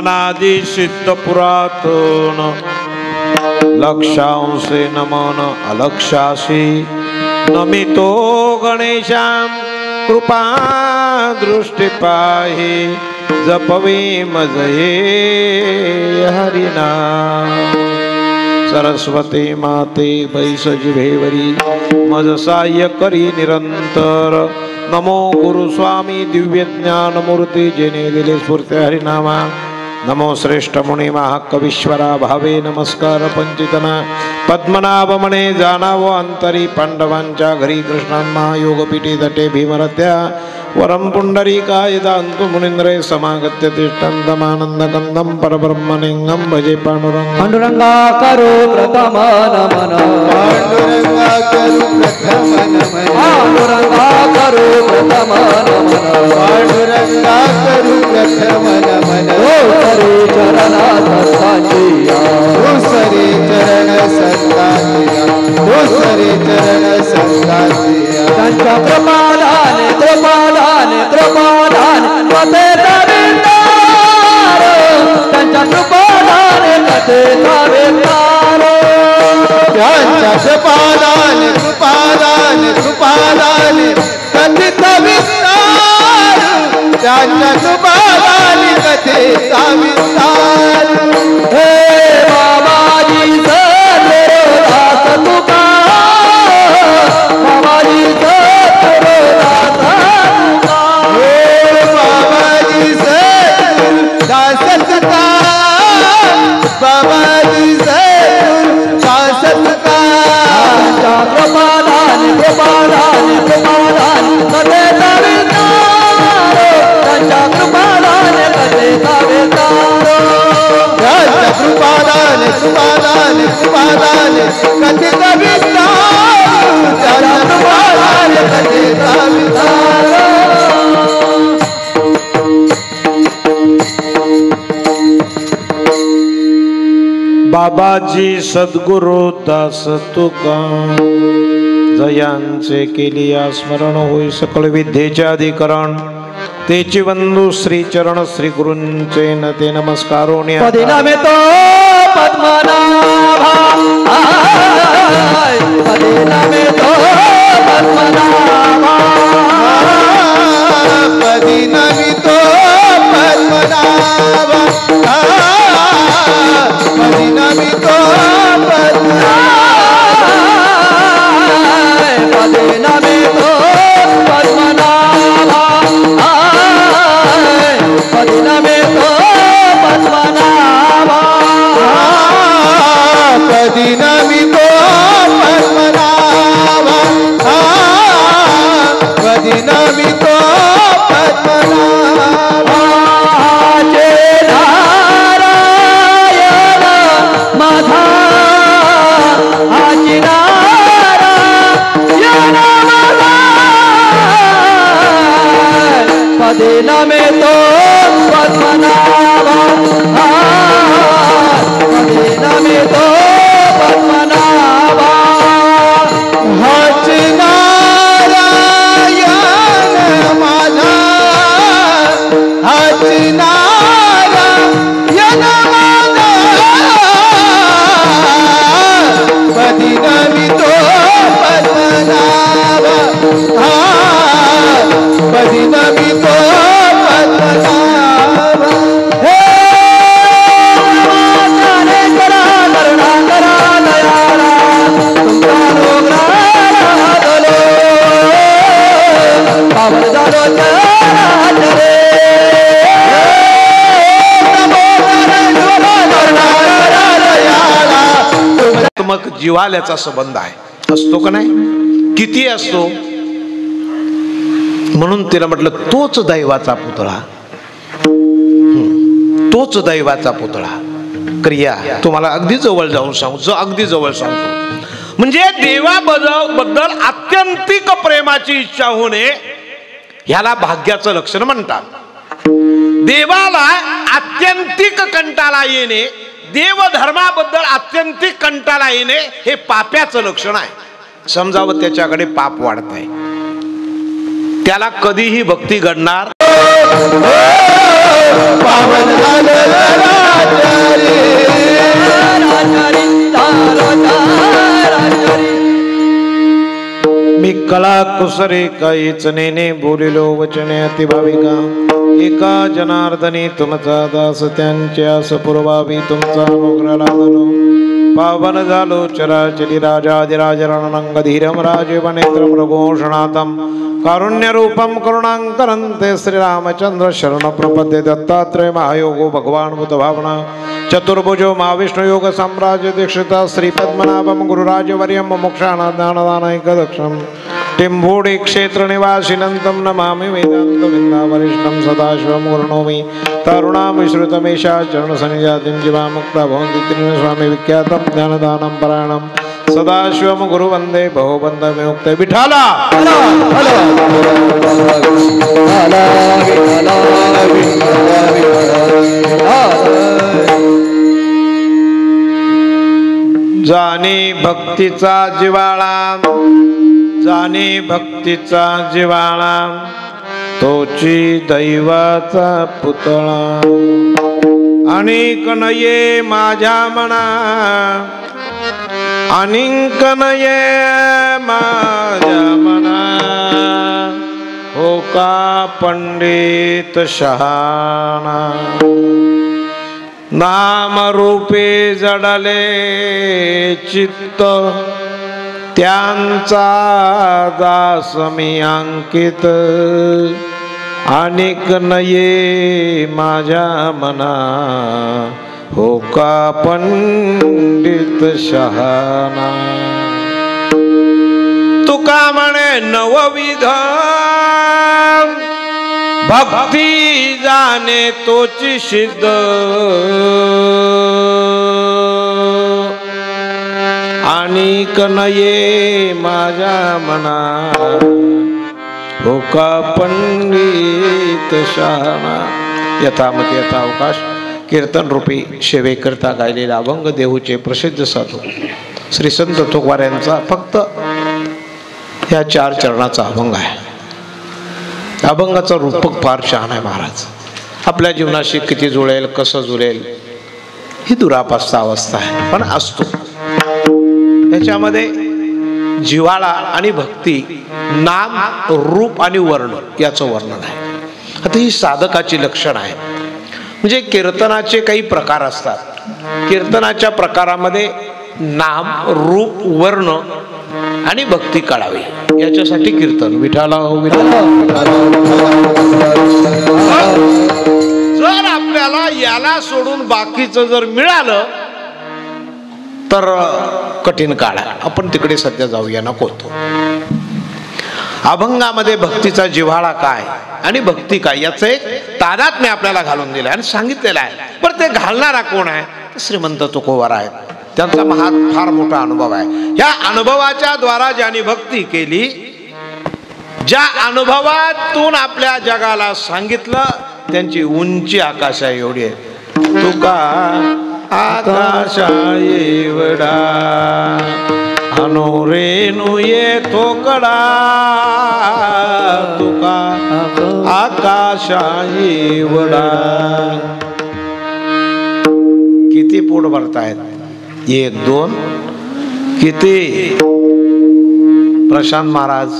अनादि सिद्ध पुरातन लक्षांशे नमन अलक्षासी नमितो गणेशां कृपा दृष्टि पाहि जपवे मजये हरिनाम सरस्वती माते बैसजिभेवरी मज सहाय्य करी निरंतर नमो गुरु स्वामी दिव्य ज्ञान मूर्ती जेने दिले स्फूर्ती हरिनामा नमो श्रेष्ठ मुनी महाकवीश्वरा भावे नमस्कार पंचितना पद्मनाभ मणे जाणावो अंतरी पांडवांच्या घरी कृष्णांना योगपीठी तटे भीमरत्या वरम पुंडरीकाय दान्तु मुनींद्रे समागत्य तिष्ठन्तमानंद कंदम परब्रह्मलिंगम भजे पांडुरंग पांडुरंगा करो प्रथम नमन पांडुरंगा करो प्रथम नमन पांडुरंगा करो प्रथम नमन पांडुरंगा करो प्रथम नमन सरे चरण संतांचिया सरे चरण संतांचिया सरे चरण संतांचिया त्यांच्या कृपादाने कृपादाने कृपादाने कथेचा विस्तार त्यांच्या कृपादाने कथेचा विस्तार त्यांच्या कृपादाने कृपादाने कृपादाने कथेचा विस्तार त्यांच्या कृपादाने कथेचा विस्तार हे बाबाजी सद्गुरुदास तुका बाबाजी सद्गुरुदास तुका हे बाबाजी सद्गुरुदास तुका बाबाजी सद्गुरुदास तुका त्यांच्या कृपादाने कृपादाने कृपादाने कथेचा विस्तार त्यांच्या कृपादाने कथेचा विस्तार त्यांच्या कृपादाने कृपादाने कृपादाने कथेचा विस्तार त्यांच्या कृपादाने कथेचा विस्तार बाबाजी सद्गुरु दास तुका जयांचे केलिया स्मरण होई सकळ विद्येचे अधिकरण तेची वंदू श्री चरण श्री गुरूंचे नते नमस्कारोनी पदिनमे तो पद्मनाभा पदिनमे तो पद्मनाभा पदिनमितो पद्मनाभा पदिनमितो पदिनमे तो पद्मनाभा पदिनमे तो पद्मनाभा पदिनमितो पद्मनाभा पदिनमितो पद्मनाभा जय नारायण माझा हाची नारायण माझा पदिनमे तो पद्मनाभा पदिनमे तो पद्मनाभा हाच नारायण माझा हाच नारायण माझा पदिनमितो पद्मनाभा पदिनमितो पद्मनाभा हे ज्ञानेश्वरा करुणाकरा दयाळा तुमचा रोगराधलो पावन झालो चराच रे नमो ज्ञानेश्वरा करुणाकरा दयाळा मग जिव्हाळ्याचा संबंध आहे असतो का नाही किती असतो म्हणून तिला म्हटलं तोच दैवाचा पुतळा तोच दैवाचा पुतळा क्रिया तुम्हाला अगदी जवळ जाऊन सांगू अगदी जवळ सांगतो म्हणजे देवाबद्दल आत्यंतिक प्रेमाची इच्छा होणे ह्याला भाग्याचं लक्षण म्हणतात देवाला आत्यंतिक कंटाळा येणे देवधर्माबद्दल आत्यंतिक कंटाळा येणे हे पाप्याचं लक्षण आहे समजावं त्याच्याकडे पाप वाढत आहे त्याला कधीही भक्ती घडणार पावन झालं राजारी मी कळा कुसरे काहीच नेने बोलिलो वचने अतिभाविका एका जनार्दनी तुमचा दास त्यांच्या सपूर्वावी तुमचा अनुग्रह लादलो पावन झालो चराचरी राजाधिराज रणरंग धीरम राजीव नेत्रम रघुषणातम कारुण्य रूपम करुणांकरंते श्रीरामचंद्र शरण प्रपद्ये दत्तात्रय महायोगो भगवान बुद्ध भावना चतुर्भुजो महाविष्णु योग साम्राज्य दीक्षिता श्री पद्मनाभम गुरुराजवर्यम मोक्षानादानदानैकदक्षम टिंबोडे क्षेत्र निवासिनंतम नमामि वेदांत विंदावरिष्ठम सदाशिवम गुरुणोमि तरुणामिश्रुतमेषा चरण सनिजातिं जीवा मुक्ता भवन्ति त्रिण स्वामी विख्यातम ज्ञानदानं परायणम सदाशिवम गुरु वंदे बहुबंधमे उक्ते विठाला जाने भक्तीचा जिवाळा जाने भक्तीचा जिवाळा तोची दैवाचा पुतळा अनेक नये माझ्या मना अनेक नये माझ्या मना हो का पंडित शहाणा नाम रूपे जडले चित्त त्यांचा दास मी अंकित अनेक नये माझ्या मना हो का पंडित शहाणा तुका म्हणे नवविध भक्ती जाणे तोची सिद्ध अनेक नये माझ्या मना हो का पंडित शहाणा यथामत यथा अवकाश कीर्तन रूपी सेवेकरता गायलेला अभंग देहूचे प्रसिद्ध साधू श्री संत तुकोबार यांचा फक्त या 4 चरणाचा अभंग आहे. अभंगाचं रूपक फार छान आहे महाराज. आपल्या जीवनाशी किती जुळेल कसं जुळेल ही दुरापास्त अवस्था आहे पण असतो. याच्यामध्ये जिव्हाळा आणि भक्ती नाम रूप आणि वर्ण याचं वर्णन आहे. आता ही साधकाची लक्षण आहे. म्हणजे कीर्तनाचे काही प्रकार असतात. कीर्तनाच्या प्रकारामध्ये नाम रूप वर्ण आणि भक्ती कळावी याच्यासाठी कीर्तन विठाला जर आपल्याला याला सोडून बाकीचं जर मिळालं तर कठीण काळ आहे. आपण तिकडे सध्या जाऊया नको. अभंगामध्ये भक्तीचा जिव्हाळा काय आणि भक्ती काय याचं एक तादात्म्य आपल्याला घालून दिलं आणि सांगितलेलं आहे. पण ते घालणारा कोण आहे? श्रीमंत तुकोबार आहेत. त्यांचा फार मोठा अनुभव आहे. या अनुभवाच्या द्वारा ज्यांनी भक्ती केली, ज्या अनुभवातून आपल्या जगाला सांगितलं, त्यांची उंची आकाशा एवढी आहे. तुका आकाशा एवढा अनु रेणू येतो कडा तुका आकाशा एवढा. किती पोट भरतायत? 1 2 किती? प्रशांत महाराज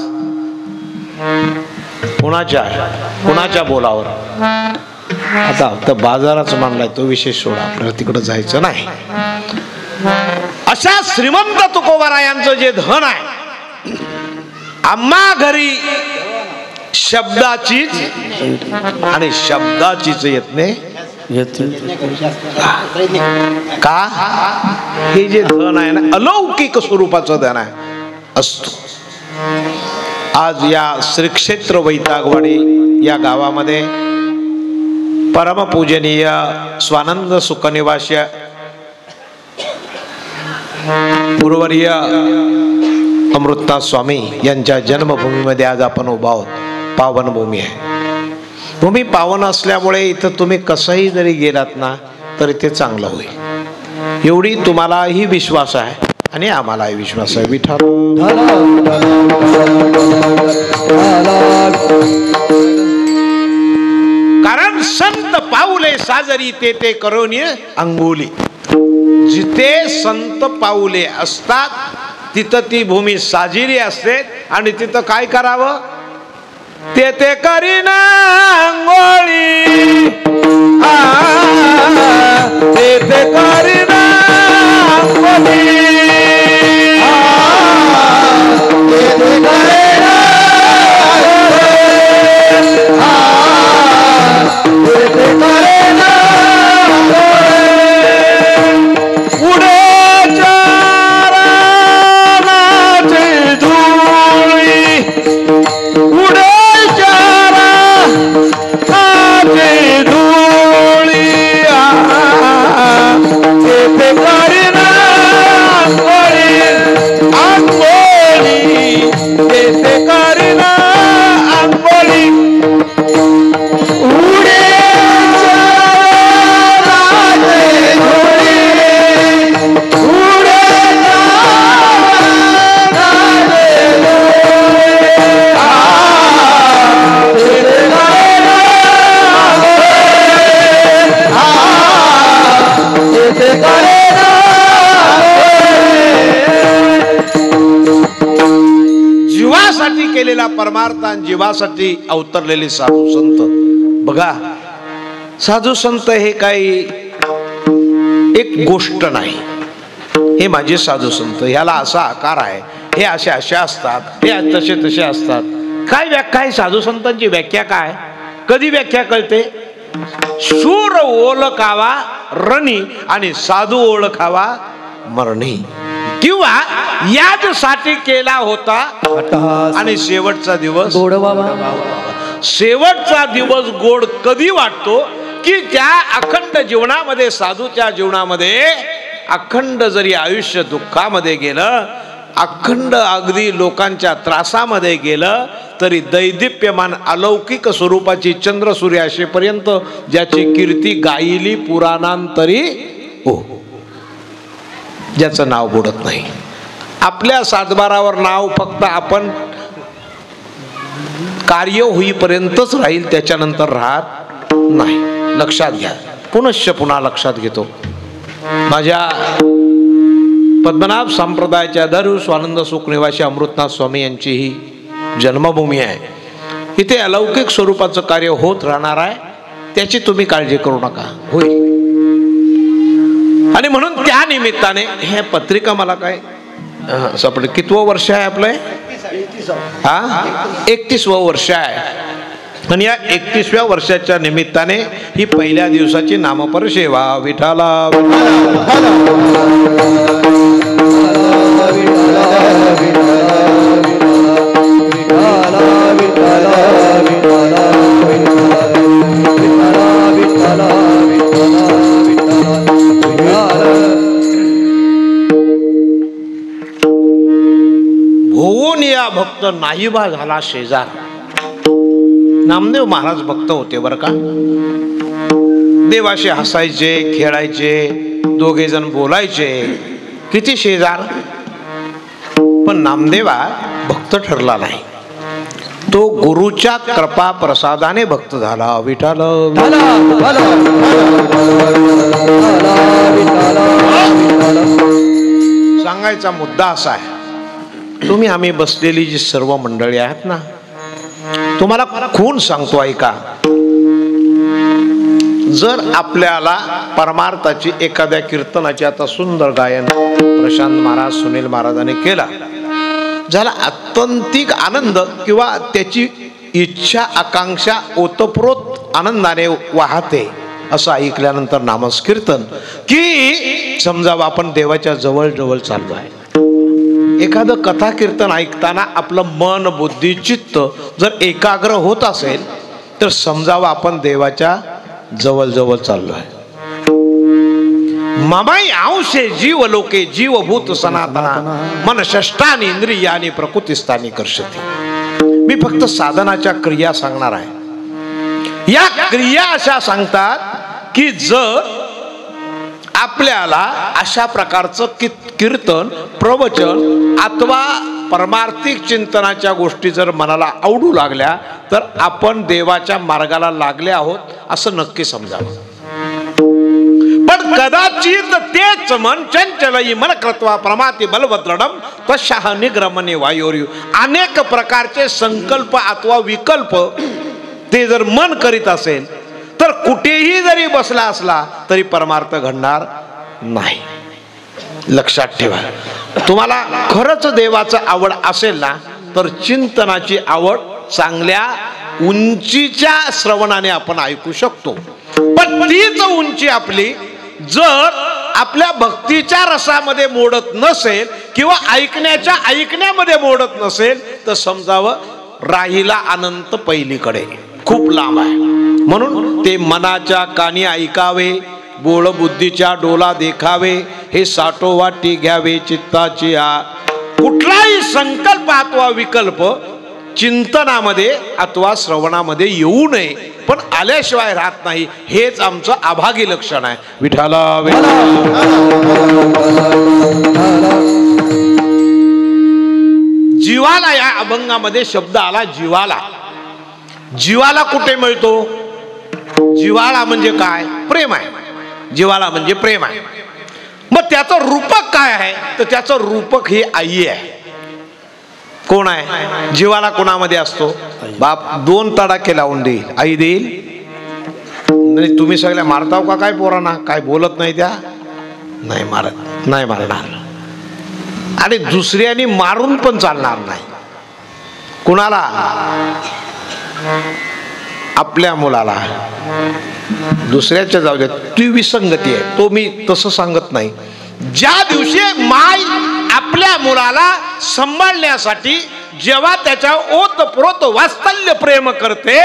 कुणाच्या बोलावर आता तर बाजाराच मांडलाय तो विषय सोडा, आपल्याला तिकडे जायचं नाही. अशा श्रीमंत तुकोबारायांचं जे धन आहे, आम्हा घरी शब्दाचीच आणि शब्दाचीच येत नाही का? हे जे धन आहे ना अलौकिक स्वरूपाचं धन आहे असतो. आज या श्री क्षेत्र वैतागवाडी या गावामध्ये परमपूजनीय स्वानंद सुखनिवासी गुरुवर्य अमृतनाथ स्वामी यांच्या जन्मभूमीमध्ये आज आपण उभा आहोत. पावन भूमी आहे. भूमी पावन असल्यामुळे इथं तुम्ही कसंही जरी गेलात ना तरी ते चांगलं होईल एवढी तुम्हालाही विश्वास आहे आणि आम्हालाही विश्वास आहे. विठ्ठल संत पाऊले साजरी ते करोनी अंगोली. जिथे संत पाऊले असतात तिथं ती भूमी साजिरी असते आणि तिथं काय करावं ते करीना अंगोळी. ते करीना अंगोळी. जीवासाठी केलेला परमार्थ आणि जीवासाठी अवतरलेले साधू संत. बघा, साधू संत हे काही एक गोष्ट नाही. हे माझे साधू संत, ह्याला असा आकार आहे, हे असे असे असतात, हे तसे तसे असतात. काय व्याख्या आहे साधू संतांची? व्याख्या काय? कधी व्याख्या कळते? शूर ओळखावा रणी आणि साधू ओळखावा मरणी. किंवा याचसाठी केला होता आणि शेवटचा दिवस गोड व्हावा. शेवटचा दिवस गोड कधी वाटतो की त्या अखंड जीवनामध्ये, साधूच्या जीवनामध्ये अखंड जरी आयुष्य दुःखामध्ये गेलं, अखंड अगदी लोकांच्या त्रासामध्ये गेलं, तरी दैदिप्यमान अलौकिक स्वरूपाची चंद्र सूर्य असेपर्यंत ज्याची कीर्ती गायली पुराणांतरी हो, ज्याचं नाव बुडत नाही. आपल्या सातबारावर नाव फक्त आपण कार्य होईपर्यंतच राहील, त्याच्यानंतर राहत नाही. लक्षात घ्या. पुन्हा लक्षात घेतो. माझ्या पद्मनाभ संप्रदायाच्या दरु स्वानंद सुख निवासी अमृतनाथ स्वामी यांची ही जन्मभूमी आहे. इथे अलौकिक स्वरूपाचं कार्य होत राहणार आहे, त्याची तुम्ही काळजी करू नका, होईल. आणि म्हणून त्या निमित्ताने हे पत्रिका मला काय सापडलं. कितवं वर्ष आहे आपलं? 31वं वर्ष आहे. आणि या 31व्या वर्षाच्या निमित्ताने ही पहिल्या दिवसाची नामपर सेवा. विठाला होऊन या भक्त नाहीबा झाला शेजार. नामदेव महाराज भक्त होते बरं का. देवाशी हसायचे, खेळायचे, दोघे जण बोलायचे, किती शेजार. पण नामदेवा भक्त ठरला नाही. तो गुरुच्या कृपा प्रसादाने भक्त झाला. विठाल सांगायचा मुद्दा असा आहे, तुम्ही आम्ही बसलेली जी सर्व मंडळी आहेत ना, तुम्हाला खून सांगतो ऐका. जर आपल्याला परमार्थाची एखाद्या कीर्तनाची आता सुंदर गायन प्रशांत महाराज, सुनील महाराजांनी केला, ज्याला आत्यंतिक आनंद किंवा त्याची इच्छा आकांक्षा ओतप्रोत आनंदाने वाहते, असं ऐकल्यानंतर नामस्कीर्तन की समजावं आपण देवाच्या जवळ जवळ चाललो आहे. एखादं कथा कीर्तन ऐकताना आपलं मन, बुद्धी, चित्त जर एकाग्र होत असेल तर समजावं आपण देवाच्या जवळ जवळ चाललो आहे. ममाई अंशे जीव लोके जीवभूत सनातना मन षष्टानी इंद्रियानी प्रकृतिस्थानी कर्षती. मी फक्त साधनाच्या क्रिया सांगणार आहे. या क्रिया अशा सांगतात की जर आपल्याला अशा प्रकारचं कीर्तन, प्रवचन अथवा परमार्थिक चिंतनाच्या गोष्टी जर मनाला आवडू लागल्या तर आपण देवाच्या मार्गाला लागले आहोत असं नक्की समजावं. पण कदाचित तेच मन चंचलई मन कृत्वा प्रमाती बलवद्रडम तशाह निग्रमणे वायोर्यू. अनेक प्रकारचे संकल्प अथवा विकल्प ते जर मन करीत असेल तर कुठेही जरी बसला असला तरी परमार्थ घडणार नाही. लक्षात ठेवा. तुम्हाला खरंच देवाचं आवड असेल ना तर चिंतनाची आवड चांगल्या उंचीच्या श्रवणाने आपण ऐकू शकतो. पण तीच उंची आपली जर आपल्या भक्तीच्या रसामध्ये मोडत नसेल किंवा ऐकण्यामध्ये मोडत नसेल तर समजावं राहिला अनंत पहिलीकडे, खूप लांब आहे. म्हणून ते मनाच्या कानी ऐकावे, बोळ बुद्धीच्या डोला देखावे, हे साठोवाटी घ्यावे चित्ताची कुठलाही संकल्प अथवा विकल्प चिंतनामध्ये अथवा श्रवणामध्ये येऊ नये. पण आल्याशिवाय राहत नाही, हेच आमचं अभागी लक्षण आहे. विठाला जीवाला, या अभंगामध्ये शब्द आला जीवाला. जीवाला कुठे मिळतो? जीवाला म्हणजे काय? प्रेम आहे. जीवाला म्हणजे प्रेम आहे. मग त्याचं रूपक काय आहे? तर त्याचं रूपक ही आई आहे. कोण आहे? जीवाला कोणामध्ये असतो? बाप 2 तडाखे लावून देईल, आई देईल. नाही तुम्ही सगळ्या मारताव का काय पोरांना? काय बोलत नाही त्या? नाही मारत, नाही मारणार. आणि दुसऱ्याने मारून पण चालणार नाही. कुणाला? आपल्या मुलाला. दुसऱ्याच्या जाऊ द्या, ती विसंगती आहे. तो मी तसं सांगत नाही. ज्या दिवशी माय आपल्या मुलाला सांभाळण्यासाठी जेव्हा त्याच्या ओतप्रोत वात्सल्य प्रेम करते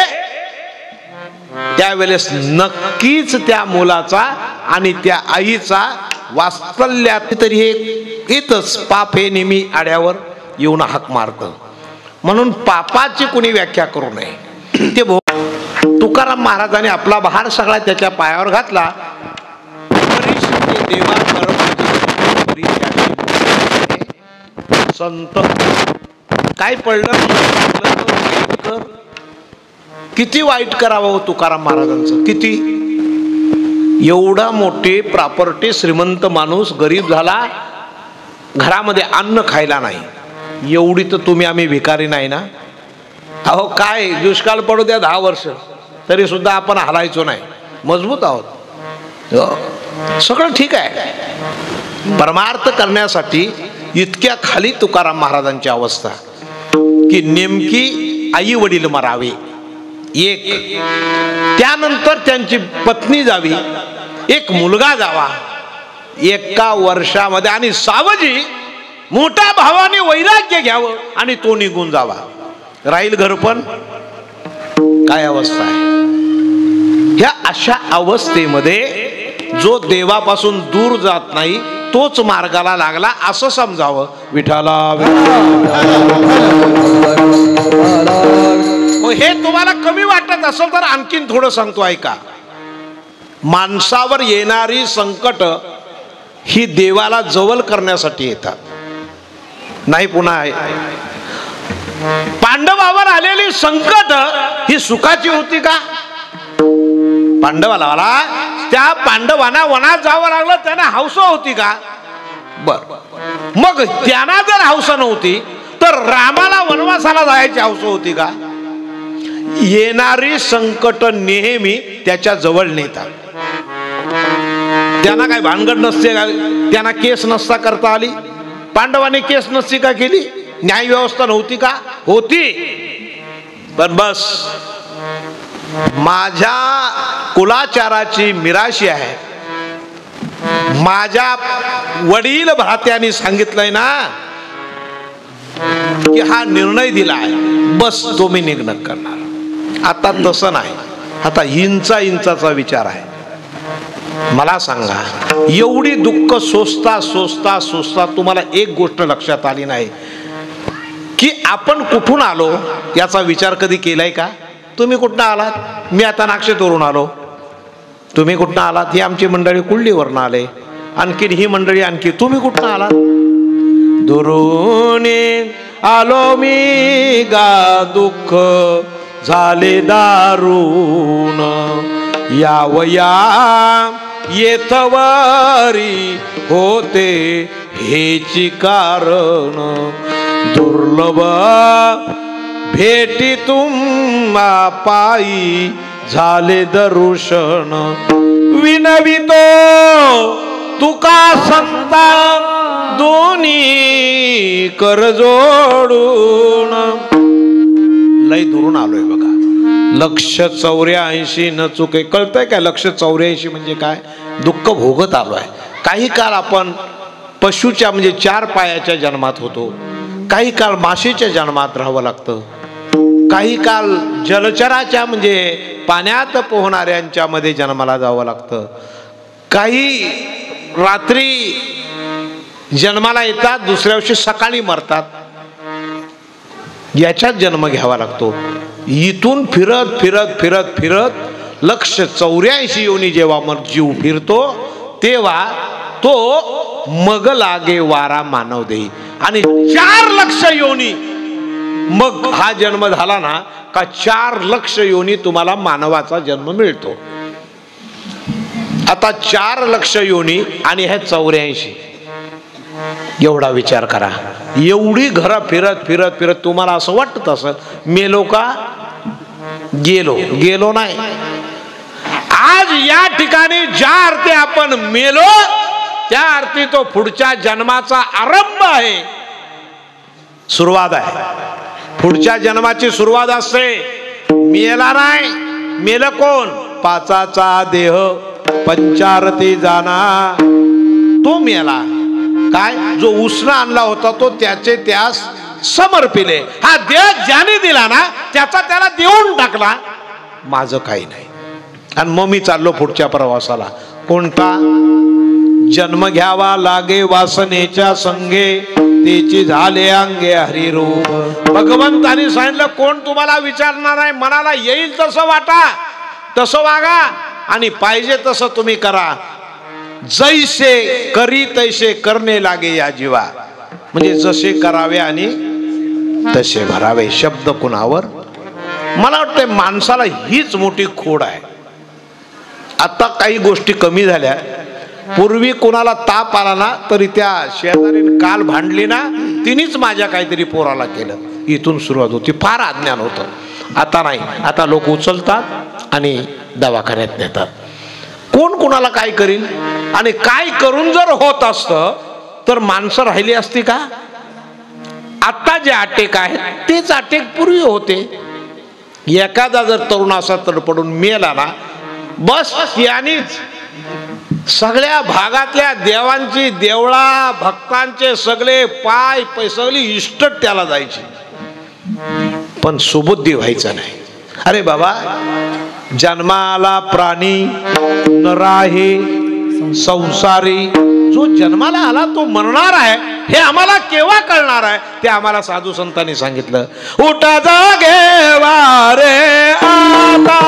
त्यावेळेस नक्कीच त्या मुलाचा आणि त्या आईचा वात्सल्यात तरी येतच. पाप हे नेहमी आड्यावर येऊन हाक मारत. म्हणून पापाची कुणी व्याख्या करू नये. ते तुकाराम महाराजांनी आपला भार सगळा त्याच्या पायावर घातला. देवा संत काय पडलं? किती वाईट करावं तुकाराम महाराजांचं. किती एवढा मोठी प्रॉपर्टी श्रीमंत माणूस गरीब झाला, घरामध्ये अन्न खायला नाही. एवढी तर तुम्ही आम्ही भिकारी नाही ना. अहो काय दुष्काळ पडू द्या 10 वर्ष तरी सुद्धा आपण हलायचो नाही. मजबूत आहोत. सगळं ठीक आहे. परमार्थ करण्यासाठी इतक्या खाली तुकाराम महाराजांची अवस्था की नेमकी आई वडील मरावे, एक त्यानंतर त्यांची पत्नी जावी, एक मुलगा जावा 1 वर्षामध्ये, आणि सावजी मोठ्या भावाने वैराग्य घ्यावं आणि तो निघून जावा. राहील घर पण. काय अवस्था आहे. ह्या अशा अवस्थेमध्ये जो देवापासून दूर जात नाही तोच मार्गाला लागला असं समजावं. विठाला. हे तुम्हाला कमी वाटत असेल तर आणखीन थोडं सांगतो ऐका. माणसावर येणारी संकट ही देवाला जवळ करण्यासाठी येतात. नाही पुन्हा पांडवावर आलेली संकट ही सुखाची होती का? पांडवाला त्या पांडवांना वनात जावं लागलं, त्यांना हौस होती का? बर. मग त्यांना जर हौस नव्हती तर रामाला वनवासाला जायची हौस होती का? येणारी संकट नेहमी त्याच्या जवळ नेतात. त्यांना काय भानगड नसते का? त्यांना केस नसता करता आली? पांडवांनी केस नसती का केली? न्याय व्यवस्था नव्हती का? होती. पण बस माझ्या कुलाचाराची मिराशी आहे. माझ्या वडील भ्रात्यांनी सांगितलंय ना की हा निर्णय दिलाय, बस तो मी निघणं करणार. आता तसं नाही. आता इंचाचा विचार आहे. मला सांगा, एवढी दुःख सोसता सोसता सोसता तुम्हाला एक गोष्ट लक्षात आली नाही की आपण कुठून आलो याचा विचार कधी केलाय का? तुम्ही कुठनं आलात? मी आता नागशेतवरून आलो. तुम्ही कुठनं आलात? ही आमची मंडळी कुर्लीवरून आले. आणखीन ही मंडळी आणखी. तुम्ही कुठनं आलात? दुरून आलो मी गा दुःख झाले दारुण यावया येथवरी होते हेची कारण दुर्लभ भेटी तुम्हा पायी झाले दर्शन विनवितो तुका संता दोन्ही कर जोडून लय दुरून आलोय बघा 184 न चुके कळतंय काय 184 म्हणजे काय दुःख भोगत आलोय काही काळ आपण पशुच्या म्हणजे 4 पायाच्या जन्मात होतो काही काळ माशीच्या जन्मात राहावं लागतं काही काळ जलचराच्या म्हणजे पाण्यात पोहणाऱ्यांच्या मध्ये जन्माला जावं लागतं काही रात्री जन्माला येतात दुसऱ्या दिवशी सकाळी मरतात याच्यात जन्म घ्यावा लागतो इथून फिरत फिरत फिरत फिरत 184 योनी जेव्हा मग जीव फिरतो तेव्हा तो मग लागे वारा मानव देई आणि 4 लक्ष योनी मग हा जन्म झाला ना का 4 लक्ष योनी तुम्हाला मानवाचा जन्म मिळतो आता 4 लक्ष योनी आणि हे 84 एवढा विचार करा एवढी घरा फिरत फिरत फिरत तुम्हाला असं वाटत असं मेलो का गेलो नाही आज या ठिकाणी ज्या अर्थी आपण मेलो त्या अर्थी तो पुढच्या जन्माचा आरंभ आहे सुरुवात आहे पुढच्या जन्माची सुरुवात असते मेला नाही मेलं कोण पाचाचा देह पंचारती जाना तो मेला काय जो उसना आणला होता तो त्याचे त्यास समर्पिले हा देह ज्याने दिला ना त्याचा त्याला देऊन टाकला माझं काही नाही आणि मग मी चाललो पुढच्या प्रवासाला कोणता जन्म घ्यावा लागे वासनेच्या संगे तेची झाले अंगे हरिरूप भगवंतानी सांगितलं कोण तुम्हाला विचारणार आहे मनाला येईल तसं वाटा तसं वागा आणि पाहिजे तसं तुम्ही करा जैसे करी तैसे करणे लागे या जीवा म्हणजे जसे करावे आणि तसे भरावे शब्द कुणावर मला वाटतं माणसाला हीच मोठी खोड आहे आता काही गोष्टी कमी झाल्या पूर्वी कोणाला ताप आला ना तरी त्या शेजारीने काल भांडली ना तिनेच माझ्या काहीतरी पोराला केलं इथून सुरुवात होती फार अज्ञान होतं आता नाही आता लोक उचलतात आणि दवाखान्यात नेतात कोण कोणाला काय करील आणि काय करून जर होत असतं तर माणसं राहिली असती का आता जे अटॅक आहेत तेच अटॅक पूर्वी होते एखादा जर तरुण असा तडपडून मेला ना बस यानीच सगळ्या भागातल्या देवांची देवळा भक्तांचे सगळे पाय सगळी इष्ट त्याला जायची पण सुबुद्धी व्हायचं नाही अरे बाबा जन्माला प्राणी नराहे संसारी जो जन्माला आला तो मरणार आहे हे आम्हाला केव्हा कळणार आहे ते आम्हाला साधू संतांनी सांगितलं उठा जागे वारे आता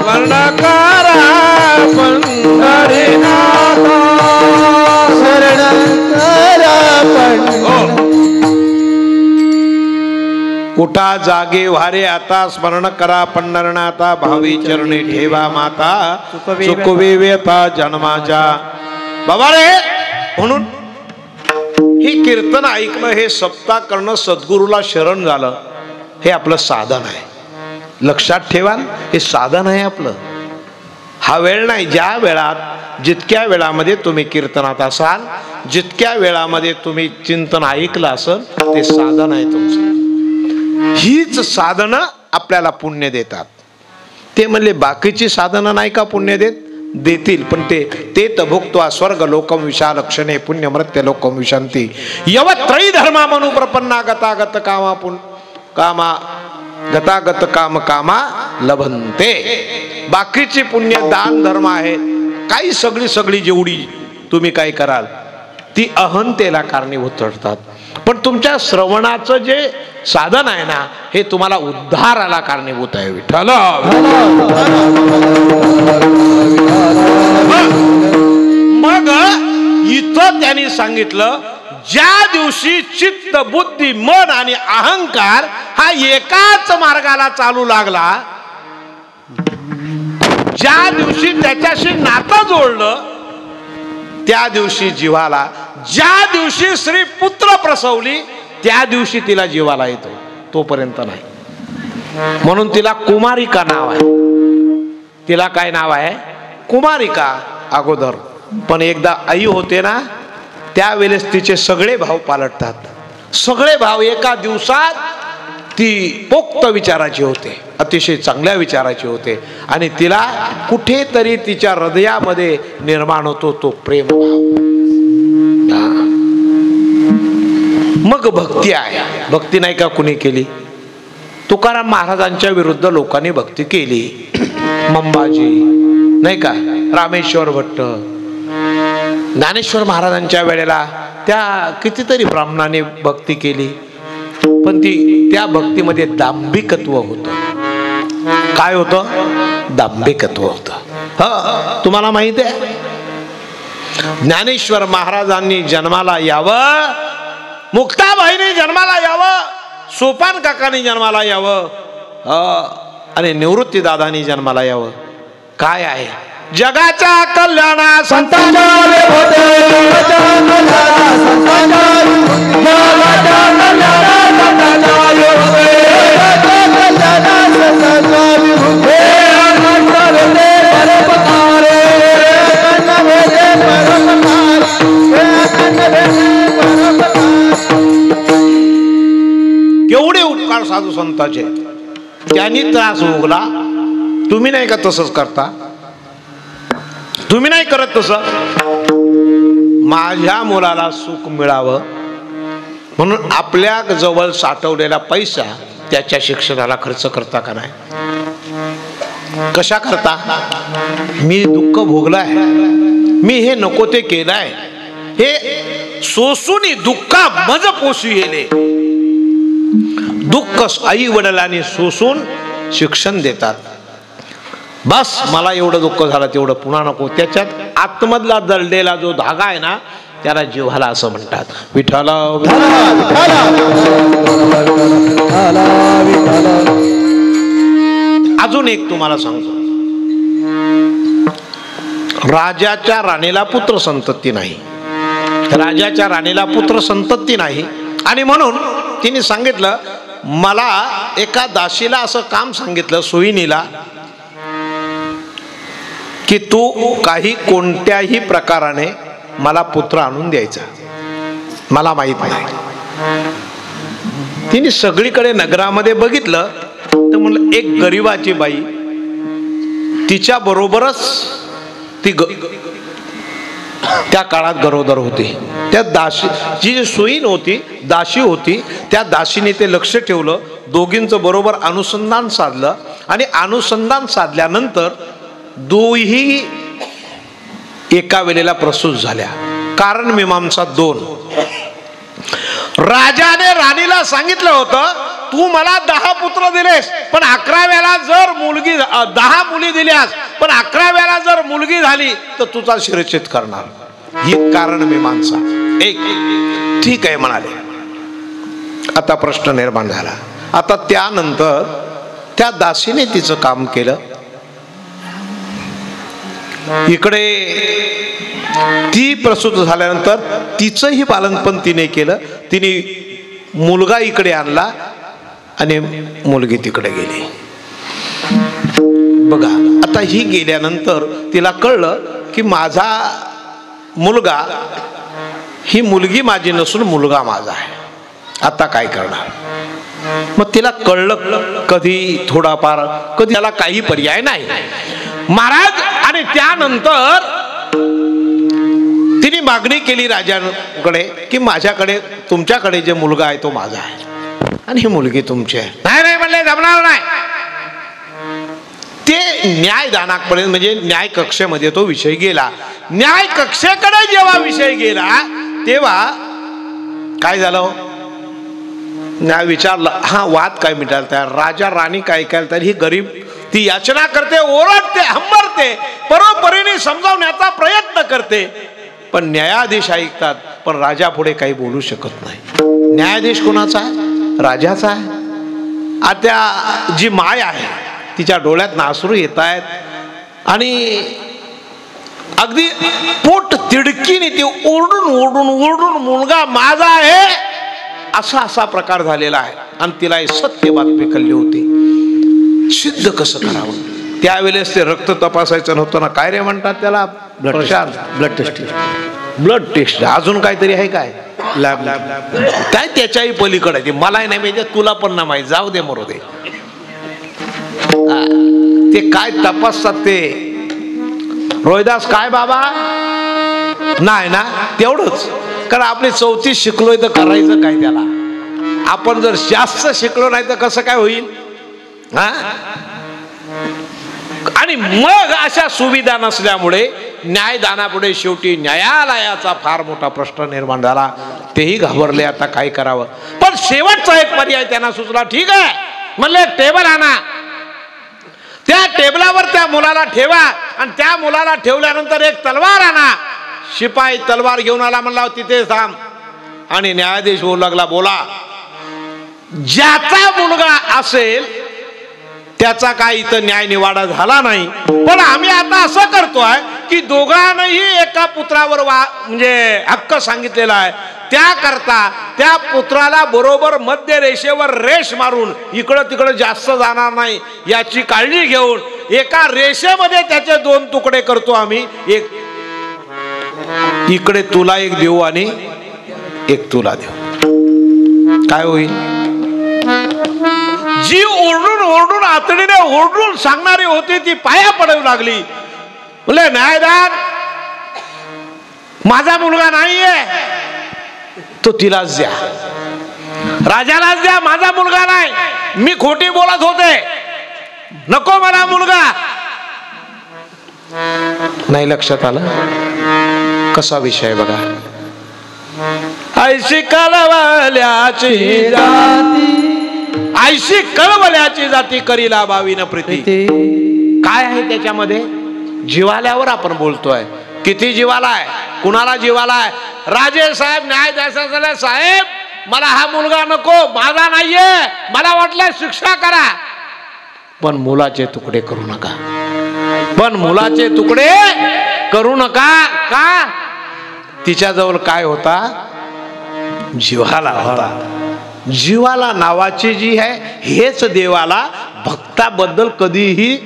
वर्णकारा पंढरीनाथ उठा जागे वारे आता स्मरण करा पंढरनाथा भावी चरणी ठेवा माता चुकवे व्यथा जन्माच्या बाबा रे म्हणून ही कीर्तन ऐकणं हे सप्ताह करणं सद्गुरूला शरण झालं हे आपलं साधन आहे लक्षात ठेवा हे साधन आहे आपलं हा वेळ नाही ज्या वेळात जितक्या वेळामध्ये तुम्ही कीर्तनात असाल जितक्या वेळामध्ये तुम्ही चिंतन ऐकलं असेल ते साधन आहे तुमचं हीच साधनं आपल्याला पुण्य देतात ते म्हणले बाकीची साधनं नाही का पुण्य देतील पण ते भुक्त्वा स्वर्ग लोकम विशालक्षणे पुण्य मृत्य लोकम विशांती यवत्रयी धर्मा मनु प्रपन्ना गतागत कामा कामा गतागत काम कामा लभंते बाकीची पुण्य दान धर्म आहे काही सगळी जेवढी तुम्ही काय कराल ती अहंतेला कारणीभूत ठरतात पण तुमच्या श्रवणाचं जे साधन आहे ना हे तुम्हाला उद्धाराला कारणीभूत आहे विठ्ठल मग मग इथं त्यांनी सांगितलं, ज्या दिवशी चित्त बुद्धी मन आणि अहंकार हा एकाच मार्गाला चालू लागला, ज्या दिवशी त्याच्याशी नातं जोडलं, त्या दिवशी जीवाला, ज्या दिवशी स्त्री पुत्र प्रसवली त्या दिवशी तिला जीवाला येतो, तोपर्यंत नाही. म्हणून तिला कुमारिका नाव आहे. तिला काय नाव आहे? कुमारिका अगोदर. पण एकदा आई होते ना, त्यावेळेस तिचे सगळे भाव पालटतात. सगळे भाव एका दिवसात ती पोक्त विचाराची होते, अतिशय चांगल्या विचाराची होते. आणि तिला कुठेतरी तिच्या हृदयामध्ये निर्माण होतो तो प्रेम भाव. मग भक्ती आहे. भक्ती नाही का कुणी केली? तुकाराम महाराजांच्या विरुद्ध लोकांनी भक्ती केली. मंबाजी नाही का, रामेश्वर भट्ट, ज्ञानेश्वर महाराजांच्या वेळेला त्या कितीतरी ब्राह्मणांनी भक्ती केली. पण त्या भक्तीमध्ये दांभिकत्व होतं. काय होतं? दांभिकत्व होतं. तुम्हाला माहिती आहे, ज्ञानेश्वर महाराजांनी जन्माला यावं, मुक्ताबाईंनी जन्माला यावं, सोपान काकांनी जन्माला यावं, आणि निवृत्ती दादांनी जन्माला यावं. काय आहे? जगाच्या कल्याणा संतांच्या केवढे उपकार साधू संतांचे. त्यांनी त्रास भोगला, तुम्ही नाही का तसंच करता? तुम्ही नाही करत तसं? माझ्या मुलाला सुख मिळावं म्हणून आपल्या जवळ साठवलेला पैसा त्याच्या शिक्षणाला खर्च करता का नाही? कशा करता? मी दुःख भोगलाय, मी हे नको ते केलाय, हे सोसून दुःखा मज पोसू येले. दुःख आई वडिलांनी सोसून शिक्षण देतात. बस मला एवढं दुःख झालं तेवढं पुन्हा नको. त्याच्यात आतमधला दळलेला जो धागा आहे ना, त्याला जिव्हाळा असं म्हणतात. विठ्ठल अजून एक तुम्हाला सांगतो, राजाच्या राणीला पुत्र संतती नाही. राजाच्या राणीला पुत्र संतती नाही आणि म्हणून तिने सांगितलं, मला एका दासीला असं काम सांगितलं, सोयीनीला, की तू काही कोणत्याही प्रकाराने मला पुत्र आणून द्यायचा. मला माहित नाही. तिने सगळीकडे नगरामध्ये बघितलं तर म्हणलं, एक गरीबाची बाई, तिच्या बरोबरच ती त्या काळात गरोदर होती. त्या दासी जी सोयीन होती, दासी होती, त्या दासीने ते लक्ष ठेवलं. दोघींचं बरोबर अनुसंधान साधलं आणि अनुसंधान साधल्यानंतर दोही एका वेळेला प्रसूत झाल्या. कारण मीमांसा 2. राजाने राणीला सांगितलं होतं, तू मला 10 पुत्र दिलेस, पण 11व्याला जर मुलगी, 10 मुली दिल्यास पण 11व्याला जर मुलगी झाली तर तुझा शिरच्छेद करणार. ही कारण मीमांसा. एक ठीक आहे म्हणाले. आता प्रश्न निर्माण झाला. आता त्यानंतर त्या दासीने तिचं काम केलं. इकडे ती प्रसूत झाल्यानंतर तिचंही पालनपण तिने केलं. तिने मुलगा इकडे आणला आणि मुलगी तिकडे गेली. बघा, आता ही गेल्यानंतर तिला कळलं की माझा मुलगा, ही मुलगी माझी नसून मुलगा माझा आहे. आता काय करणार? मग तिला कळलं कधी थोडाफार, कधी त्याला काही पर्याय नाही महाराज. आणि त्यानंतर तिने मागणी केली राजाकडे की माझ्याकडे, तुमच्याकडे जे मुलगा आहे तो माझा आहे आणि ही मुलगी तुमची आहे. नाही नाही म्हणले, जमणार नाही. ते न्यायदानापर्यंत म्हणजे न्याय कक्षेमध्ये तो विषय गेला. न्याय कक्षेकडे जेव्हा विषय गेला तेव्हा काय झालं? न्याय विचारलं, हा वाद काय मिटायला तयार, राजा राणी काय ऐकायला तयार. ही गरीब ती याचना करते, ओरडते, हंबरते, परोपरीने समजावण्याचा प्रयत्न करते. पण न्यायाधीश ऐकतात, पण राजा पुढे काही बोलू शकत नाही. न्यायाधीश कोणाचा आहे? राजाचा आहे. आता जी माय आहे तिच्या डोळ्यात नासरू येत आहेत आणि अगदी पोट तिडकीने ती ओरडून ओरडून ओरडून मुलगा माझा आहे असा प्रकार झालेला आहे. आणि तिला सत्य बातमी कळली होती. सिद्ध कसं करावं? त्यावेळेस ते रक्त तपासायचं नव्हतं ना, काय रे म्हणतात त्याला? Blood taste. ब्लड टेस्ट अजून काहीतरी आहे काय? लॅब काय त्याच्याही पलीकडे ती मलाही नाही माहिती, तुला पण नाही माहिती, जाऊ दे मरू दे. ते काय तपासतात ते? रोहिदास काय बाबा? नाही ना, तेवढंच. कारण आपली 34 शिकलोय तर करायचं काय त्याला? आपण जर जास्त शिकलो नाही तर कसं काय होईल? हा. आणि मग अशा सुविधा नसल्यामुळे न्यायदानापुढे शेवटी न्यायालयाचा फार मोठा प्रश्न निर्माण झाला. तेही घाबरले, आता काय करावं. पण शेवटचा एक पर्याय त्यांना सुचला. ठीक आहे म्हणले, टेबल आणा, त्या टेबलावर त्या मुलाला ठेवा आणि त्या मुलाला ठेवल्यानंतर एक तलवार आणा. शिपाई तलवार घेऊन आला, म्हणला तिथे थांब. आणि न्यायाधीश बोलू लागला, बोला. ज्याचा मुलगा असेल त्याचा काही इथं न्याय निवाडा झाला नाही, पण आम्ही आता असं करतोय की दोघांनाही एका पुत्रावर म्हणजे हक्क सांगितलेला आहे. त्याकरता त्या पुत्राला बरोबर मध्य रेषेवर रेष मारून इकडं तिकडं जास्त जाणार नाही याची काळजी घेऊन एका रेषेमध्ये त्याचे 2 तुकडे करतो आम्ही. एक इकडे तुला एक देऊ आणि एक तुला देऊ. काय होईल? जी ओरडून ओरडून आतडीने ओरडून सांगणारी होती ती पाया पडू लागली. बोले, न्यायदान, माझा मुलगा नाहीये, तो तिलाच द्या, राजालाच द्या, माझा मुलगा नाही. मी खोटी बोलत होते, नको मला मुलगा. नाही लक्षात आलं कसा विषय बघा. ऐशी कळवल्याची जाती, ऐशी कळवल्याची जाती करीला बावीन प्रीती. काय आहे त्याच्यामध्ये? जीवाल्यावर आपण बोलतोय. किती जीवाला आहे? कुणाला जीवाला आहे? राजे साहेब, न्याय द्यायचा झाला साहेब, मला हा मुलगा नको, माझा नाहीये, मला वाटलं शिक्षा करा, पण मुलाचे तुकडे करू नका. पण मुलाचे तुकडे करू नका. का? तिच्याजवळ काय होता? जीवाला होता. जीवाला नावाची जी आहे हेच देवाला भक्ताबद्दल कधीही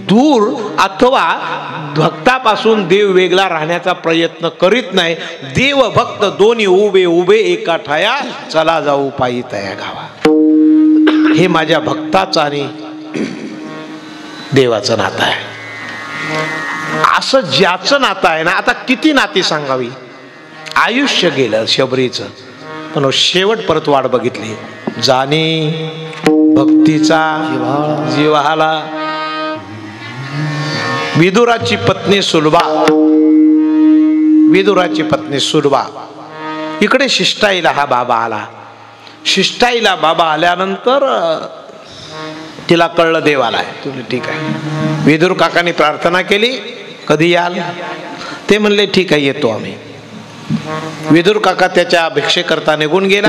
दूर अथवा भक्तापासून देव वेगळा राहण्याचा प्रयत्न करीत नाही. देव भक्त दोन्ही उभे उभे एका ठाया, चला जाऊ पायी तया गावा. हे माझ्या भक्ताचं आणि देवाचं नातं आहे. असं ज्याचं नातं आहे ना, आता किती नाती सांगावी? आयुष्य गेलं शबरीचं, पण शेवट परत वाट बघितली. जाणी भक्तीचा जिव्हाळा. विदुराची पत्नी सुलभा, विदुराची पत्नी सुलभा. इकडे शिष्टाईला हा बाबा आला. शिष्टाईला बाबा आल्यानंतर तिला कळलं देव आलाय. तुला ठीक आहे. विदुर काकांनी प्रार्थना केली, कधी याल? ते म्हणले ठीक आहे येतो आम्ही. विदुर काका त्याच्या भिक्षेकरता निघून गेला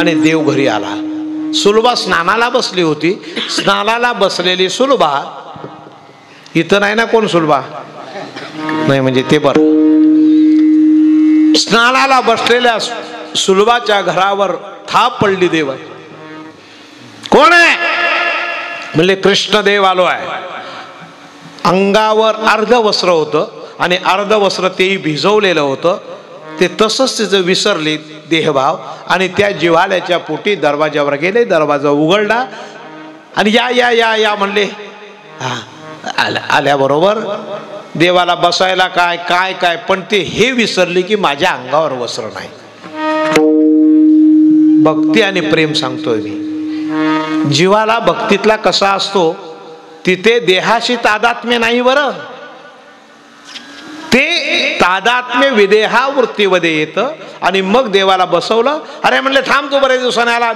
आणि देव घरी आला. सुलभा स्नानाला बसली होती. स्नानाला बसलेली सुलभा, इथं नाही ना कोण सुलभा? नाही म्हणजे ते बरं. स्नानाला बसलेल्या सुलभाच्या घरावर थाप पडली. देव कोण आहे? म्हणले कृष्णदेव आलो आहे. अंगावर अर्ध वस्त्र होतं आणि अर्ध वस्त्र तेही भिजवलेलं होतं. ते तसंच तिचं विसरली देहभाव आणि त्या जिव्हाळ्याच्या पोटी दरवाजावर गेले. दरवाजा उघडला आणि या या या या म्हणले. हा आल्याबरोबर देवाला बसायला काय काय काय, पण ते हे विसरले की माझ्या अंगावर वस्त्र नाही. भक्ती आणि प्रेम सांगतोय मी. जीवाला भक्तीतला कसा असतो, तिथे देहाशी तादात्म्य नाही बरं. ते तादात्म्य विदेहावृत्तीमध्ये येतं आणि मग देवाला बसवलं. अरे म्हणले थांब, तू बरेच दिवसाने आला.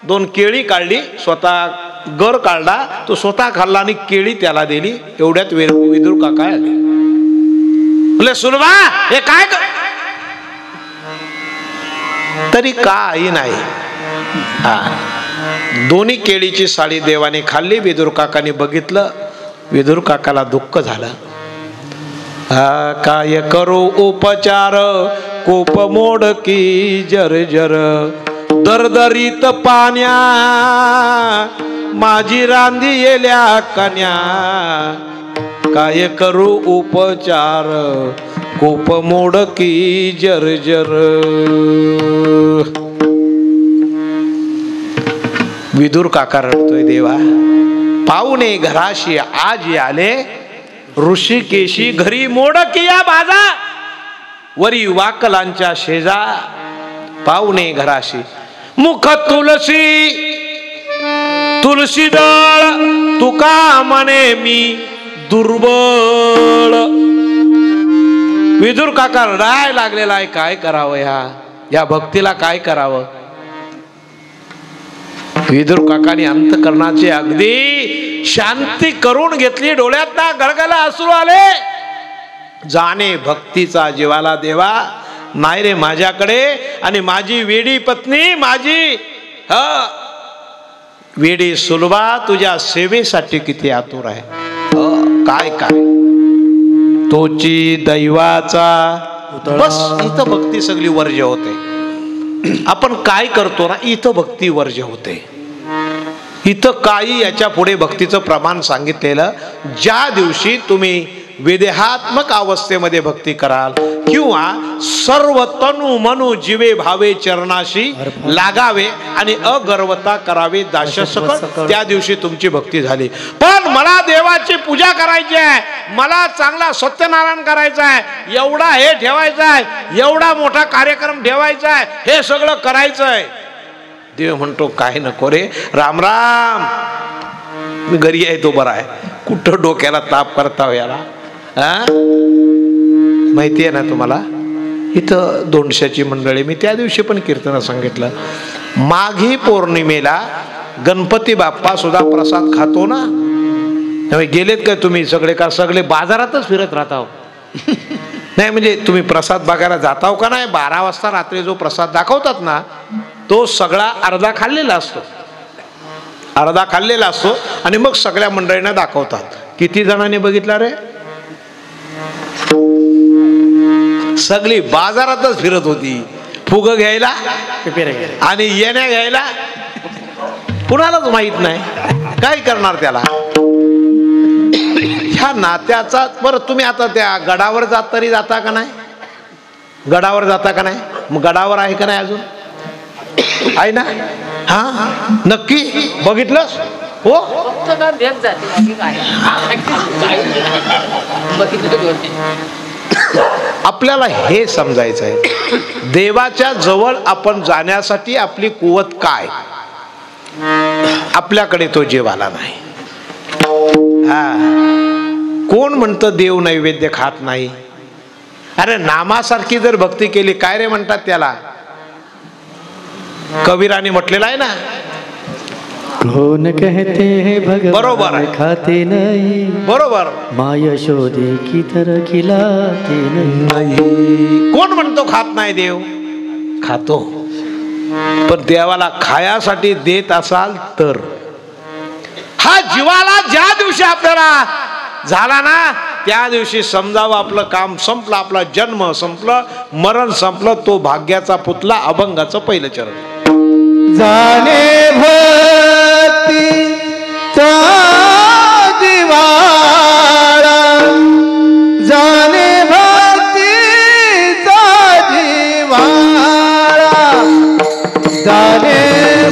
2 केळी काढली, स्वतः गर काढला, तो स्वतः खाल्ला आणि केळी त्याला दिली. एवढ्यात विदुर काका आले. म्हणले सुलभा हे काय तरी काही नाही. हा, दोन्ही केळीची साडी देवाने खाल्ली. विदुर काकाने बघितलं, विदुर काकाला दुःख झालं. काय करू उपचार कोप मोडकी जर्जर, दरदरीत पाण्या माझी रांदी येल्या कन्या. काय करू उपचार कोप मोडकी जर्जर. विदुर काका रडतोय, देवा पाहुणे घराशी आज आले, ऋषिकेशी घरी मोडकिया बाजा. वरी वाकलांच्या शेजा पाहुणे घराशी. मुख तुलसी तुलसी दळ, तुका म्हणे मी दुर्बळ. विदुर काका रडाय लागलेला आहे. काय करावं या भक्तीला, काय करावं. विदुर काकाने अंतकरणाची अगदी शांती करून घेतली. डोळ्यात ना गळगळा अश्रू आले. जाणे भक्तीचा जीवाला देवा, नाही रे माझ्याकडे. आणि माझी वेडी पत्नी, माझी वेडी सुलभा तुझ्या सेवेसाठी किती आतुर आहे. काय काय तोची दैवाचा. बस इथं भक्ती सगळी वर्ज्य होते. आपण काय करतो ना, इथं भक्ती वर्ज्य होते. इथं काही याच्या पुढे भक्तीचं प्रमाण सांगितलेलं. ज्या दिवशी तुम्ही विदेहात्मक अवस्थेमध्ये भक्ती कराल किंवा सर्व तनु मनु जीवे भावे चरणाशी लागावे आणि अगर्वता करावे दास्यसकट, त्या दिवशी तुमची भक्ती झाली. पण मला देवाची पूजा करायची आहे, मला चांगला सत्यनारायण करायचा आहे, एवढा हे ठेवायचा आहे, एवढा मोठा कार्यक्रम ठेवायचा आहे, हे सगळं करायचं आहे. देव म्हणतो काय नको रे, राम राम, मी घरी आहे तो बरा आहे. कुठं डोक्याला ताप करता याला. माहिती आहे ना तुम्हाला, इथं दोंडशाची मंडळी, मी त्या दिवशी पण कीर्तन सांगितलं, माघी पौर्णिमेला गणपती बाप्पा सुद्धा प्रसाद खातो ना. गेलेत काय तुम्ही सगळे, का सगळे बाजारातच फिरत राहता हो? नाही म्हणजे तुम्ही प्रसाद बघायला जाताव का नाही? 12 वाजता रात्री जो प्रसाद दाखवतात ना, तो सगळा अर्धा खाल्लेला असतो, अर्धा खाल्लेला असतो आणि मग सगळ्या मंडळींना दाखवतात. किती जणांनी बघितला रे? सगळी बाजारातच फिरत होती, फुग घ्यायला आणि येण्या घ्यायला. कुणालाच माहित नाही काय करणार त्याला. ह्या नात्याचा. बरं तुम्ही आता त्या गडावर जात तरी जाता का नाही? गडावर जाता का नाही? मग गडावर आहे का नाही अजून? आहे ना? हा नक्की बघितलंस हो. आपल्याला हे समजायचं आहे, देवाच्या जवळ आपण जाण्यासाठी आपली कुवत काय. आपल्याकडे तो जीवाला नाही. कोण म्हणतं देव नैवेद्य खात नाही? अरे नामासारखी जर भक्ती केली, काय रे म्हणतात त्याला, कबीराने म्हटलेलं आहे ना, कौन कहते हैं भगवान बरोबर आहे, खाते नहीं, बरोबर, माँ यशोदे की तरह खिलाते नहीं. कोण म्हणतो खात नाही देव? खातो. पण देवाला खायासाठी देत असाल तर. हा जीवाला ज्या दिवशी आपल्याला झाला ना, त्या दिवशी समजावं आपलं काम संपलं, आपला जन्म संपलं, मरण संपलं. तो भाग्याचा पुतला, अभंगाचं पहिलं चरण. जाने भक्ती चा जिव्हाळा, जाने भक्ती चा जिव्हाळा, जाने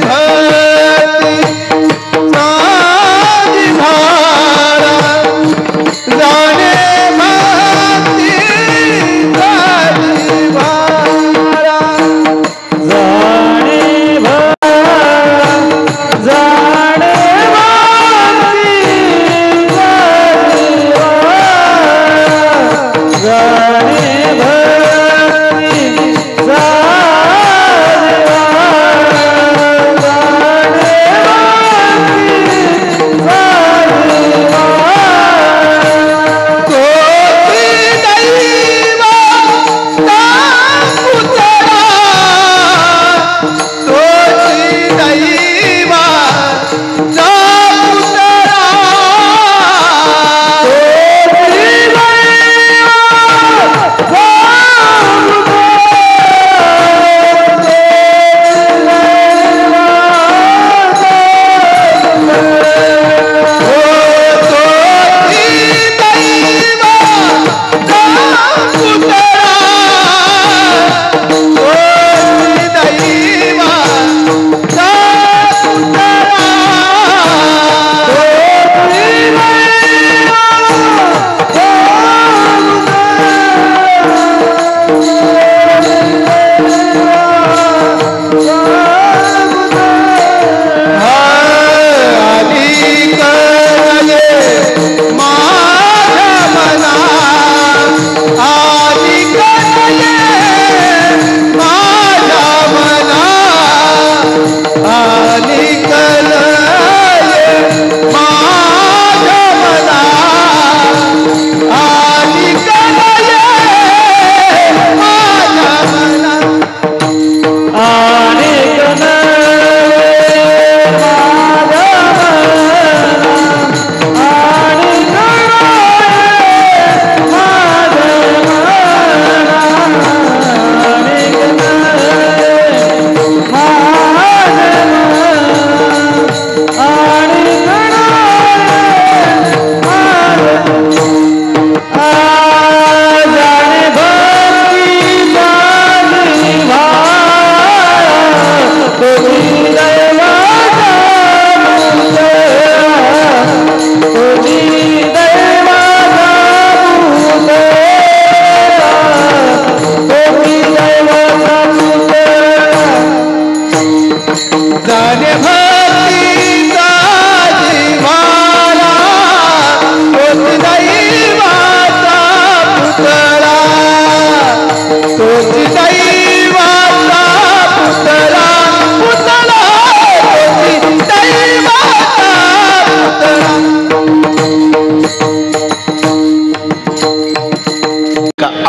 भक्ती चा जिव्हाळा, जाने भक्ती चा जिव्हाळा, जाने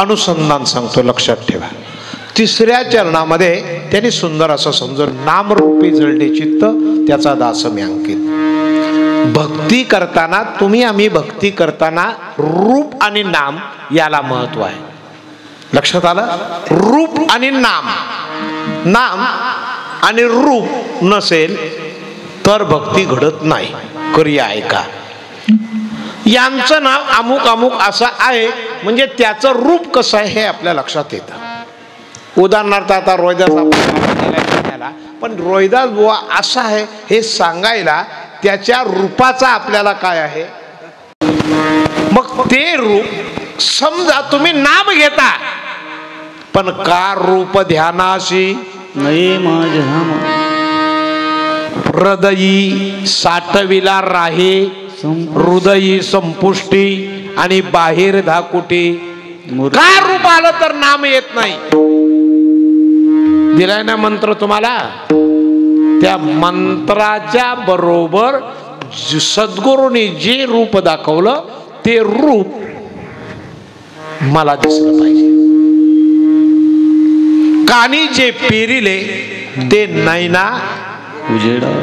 अनुसंधान सांगतो, लक्षात ठेवा. तिसऱ्या चरणामध्ये त्यांनी सुंदर असं समजून, नामरूपी जळले चित्त त्याचा दास मी अंकित. भक्ती करताना तुम्ही आम्ही भक्ती करताना रूप आणि नाम याला महत्व आहे. लक्षात आलं? रूप आणि नाम, नाम आणि रूप नसेल तर भक्ती घडत नाही. क्रिया ऐका, यांचं नाव अमुक अमुक असं आहे म्हणजे त्याचं रूप कसं आहे हे आपल्या लक्षात येतं. उदाहरणार्थ आता रोहिदास आपण, पण रोहिदास बुवा असा आहे हे सांगायला त्याच्या रूपाचा आपल्याला काय आहे. मग ते रूप समजा तुम्ही नाम घेता पण का रूप ध्यानाशी नाही माझ्या हृदयी साठविला राहे, हृदयी संपुष्टी आणि बाहेर धाकुटी. काय रूप आलं तर नाम येत नाही. दिलाय ना मंत्र तुम्हाला, त्या मंत्राच्या बरोबर सद्गुरूंनी जे रूप दाखवलं ते रूप मला दिसलं पाहिजे. कानी जे पेरिले ते नैना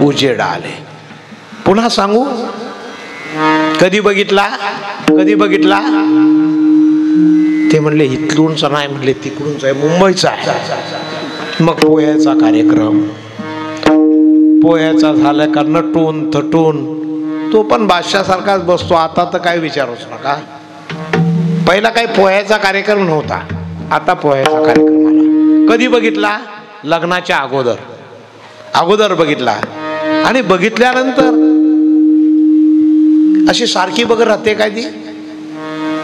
उजेडा आले. पुन्हा सांगू, कधी बघितला, कधी बघितला? ते म्हणले इथलूनच नाही, म्हणले तिकडूनच आहे, मुंबईचा आहे. मग पोह्याचा कार्यक्रम, पोह्याचा झालं का नटून थटून तो पण बादशासारखाच बसतो. आता तर काय विचारूच नका. पहिला काही पोह्याचा कार्यक्रम नव्हता, आता पोह्याचा कार्यक्रम आला. कधी बघितला? लग्नाच्या अगोदर, अगोदर बघितला. आणि बघितल्यानंतर अशी सारखी बघत राहते काय ती,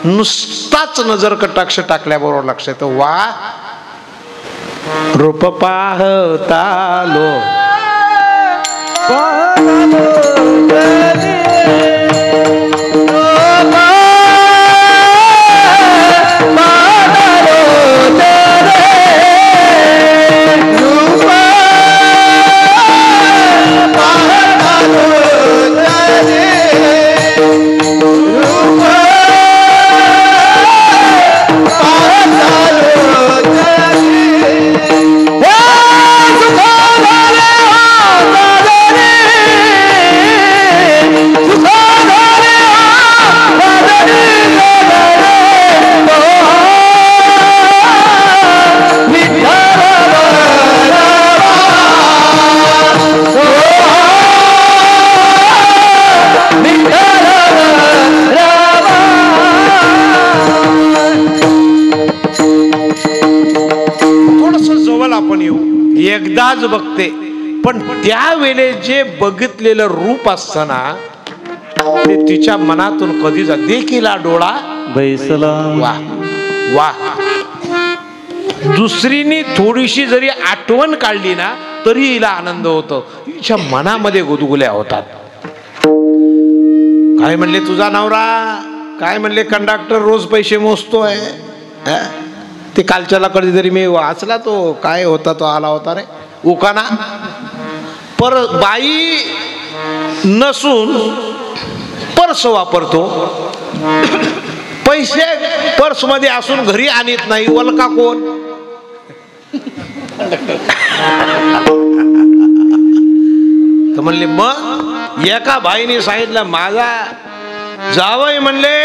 नुसताच नजर कटाक्ष टाकल्याबरोबर लक्ष येतं, वा रूप पाहतालो एकदाच बघते. पण त्यावेळे जे बघितलेलं रूप असताना ते तिच्या मनातून कधी जा देखील डोळा बैसला. वा वा. दुसरीनी थोडीशी जरी आठवण काढली ना तरी हिला आनंद होतो. तिच्या मनामध्ये गुदगुल्या होतात. काय म्हणले तुझा नवरा, काय म्हणले कंडक्टर रोज पैसे मोजतोय. ते कालच्याला कधीतरी मी वाचला, तो काय होता, तो आला होता रे उकाना. पर बाई नसून पर्स वापरतो, पैसे पर्स मध्ये असून घरी आणत नाही. वलका कोण? तर म्हणले मग एका बाईने सांगितलं, माझा जावई म्हणले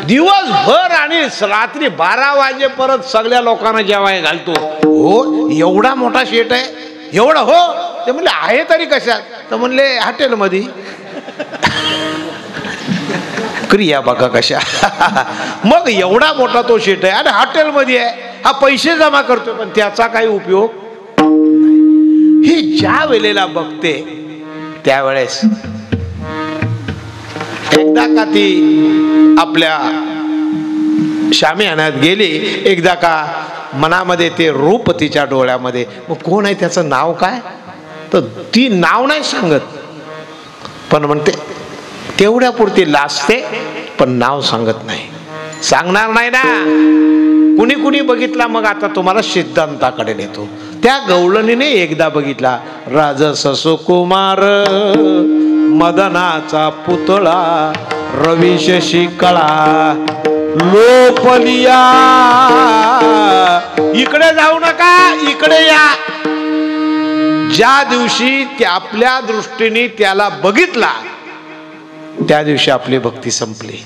दिवसभर आणि रात्री 12 वाजे परत सगळ्या लोकांना जेवाय घालतो. हो एवढा मोठा शेट आहे? एवढा? हो. ते म्हणले आहे तरी कशात? तर म्हणले हॉटेलमध्ये. क्रिया बघा कशा. मग एवढा मोठा तो शेट आहे आणि हॉटेलमध्ये आहे, हा पैसे जमा करतो पण त्याचा काही उपयोग. ही ज्या वेळेला बघते त्यावेळेस एकदा का ती आपल्या शामियानात गेली, एकदा का मनामध्ये ते रूप तिच्या डोळ्यामध्ये. मग कोण आहे, त्याचं नाव काय? तर ती नाव नाही सांगत, पण म्हणते तेवढ्या पुरती लाजते पण नाव सांगत नाही. सांगणार नाही ना. कुणी कुणी बघितला. मग आता तुम्हाला सिद्धांताकडे नेतो. त्या गवळणीने एकदा बघितला, राजस सुकुमार मदनाचा पुतळा रवी शशी कळा लोपलिया. इकडे जाऊ नका, इकडे या. ज्या दिवशी ते आपल्या दृष्टीने त्याला बघितला त्या दिवशी आपली भक्ती संपली.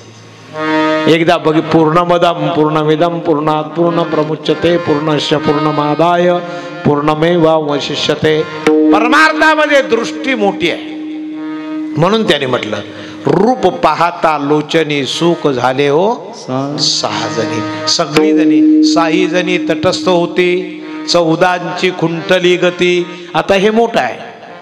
एकदा पूर्णमदं पूर्णमिदं पूर्णात् पूर्णप्रमुच्यते पूर्णस्य पूर्णमादाय पूर्णमेवावशिष्यते. परमार्थामध्ये दृष्टी मोठी आहे. म्हणून त्याने म्हटलं रूप पाहता लोचनी सुख झाले हो 6 जणी. सगळी जणी 6 जणी तटस्थ होती. 14ची खुंटली गती. आता हे मोठं आहे,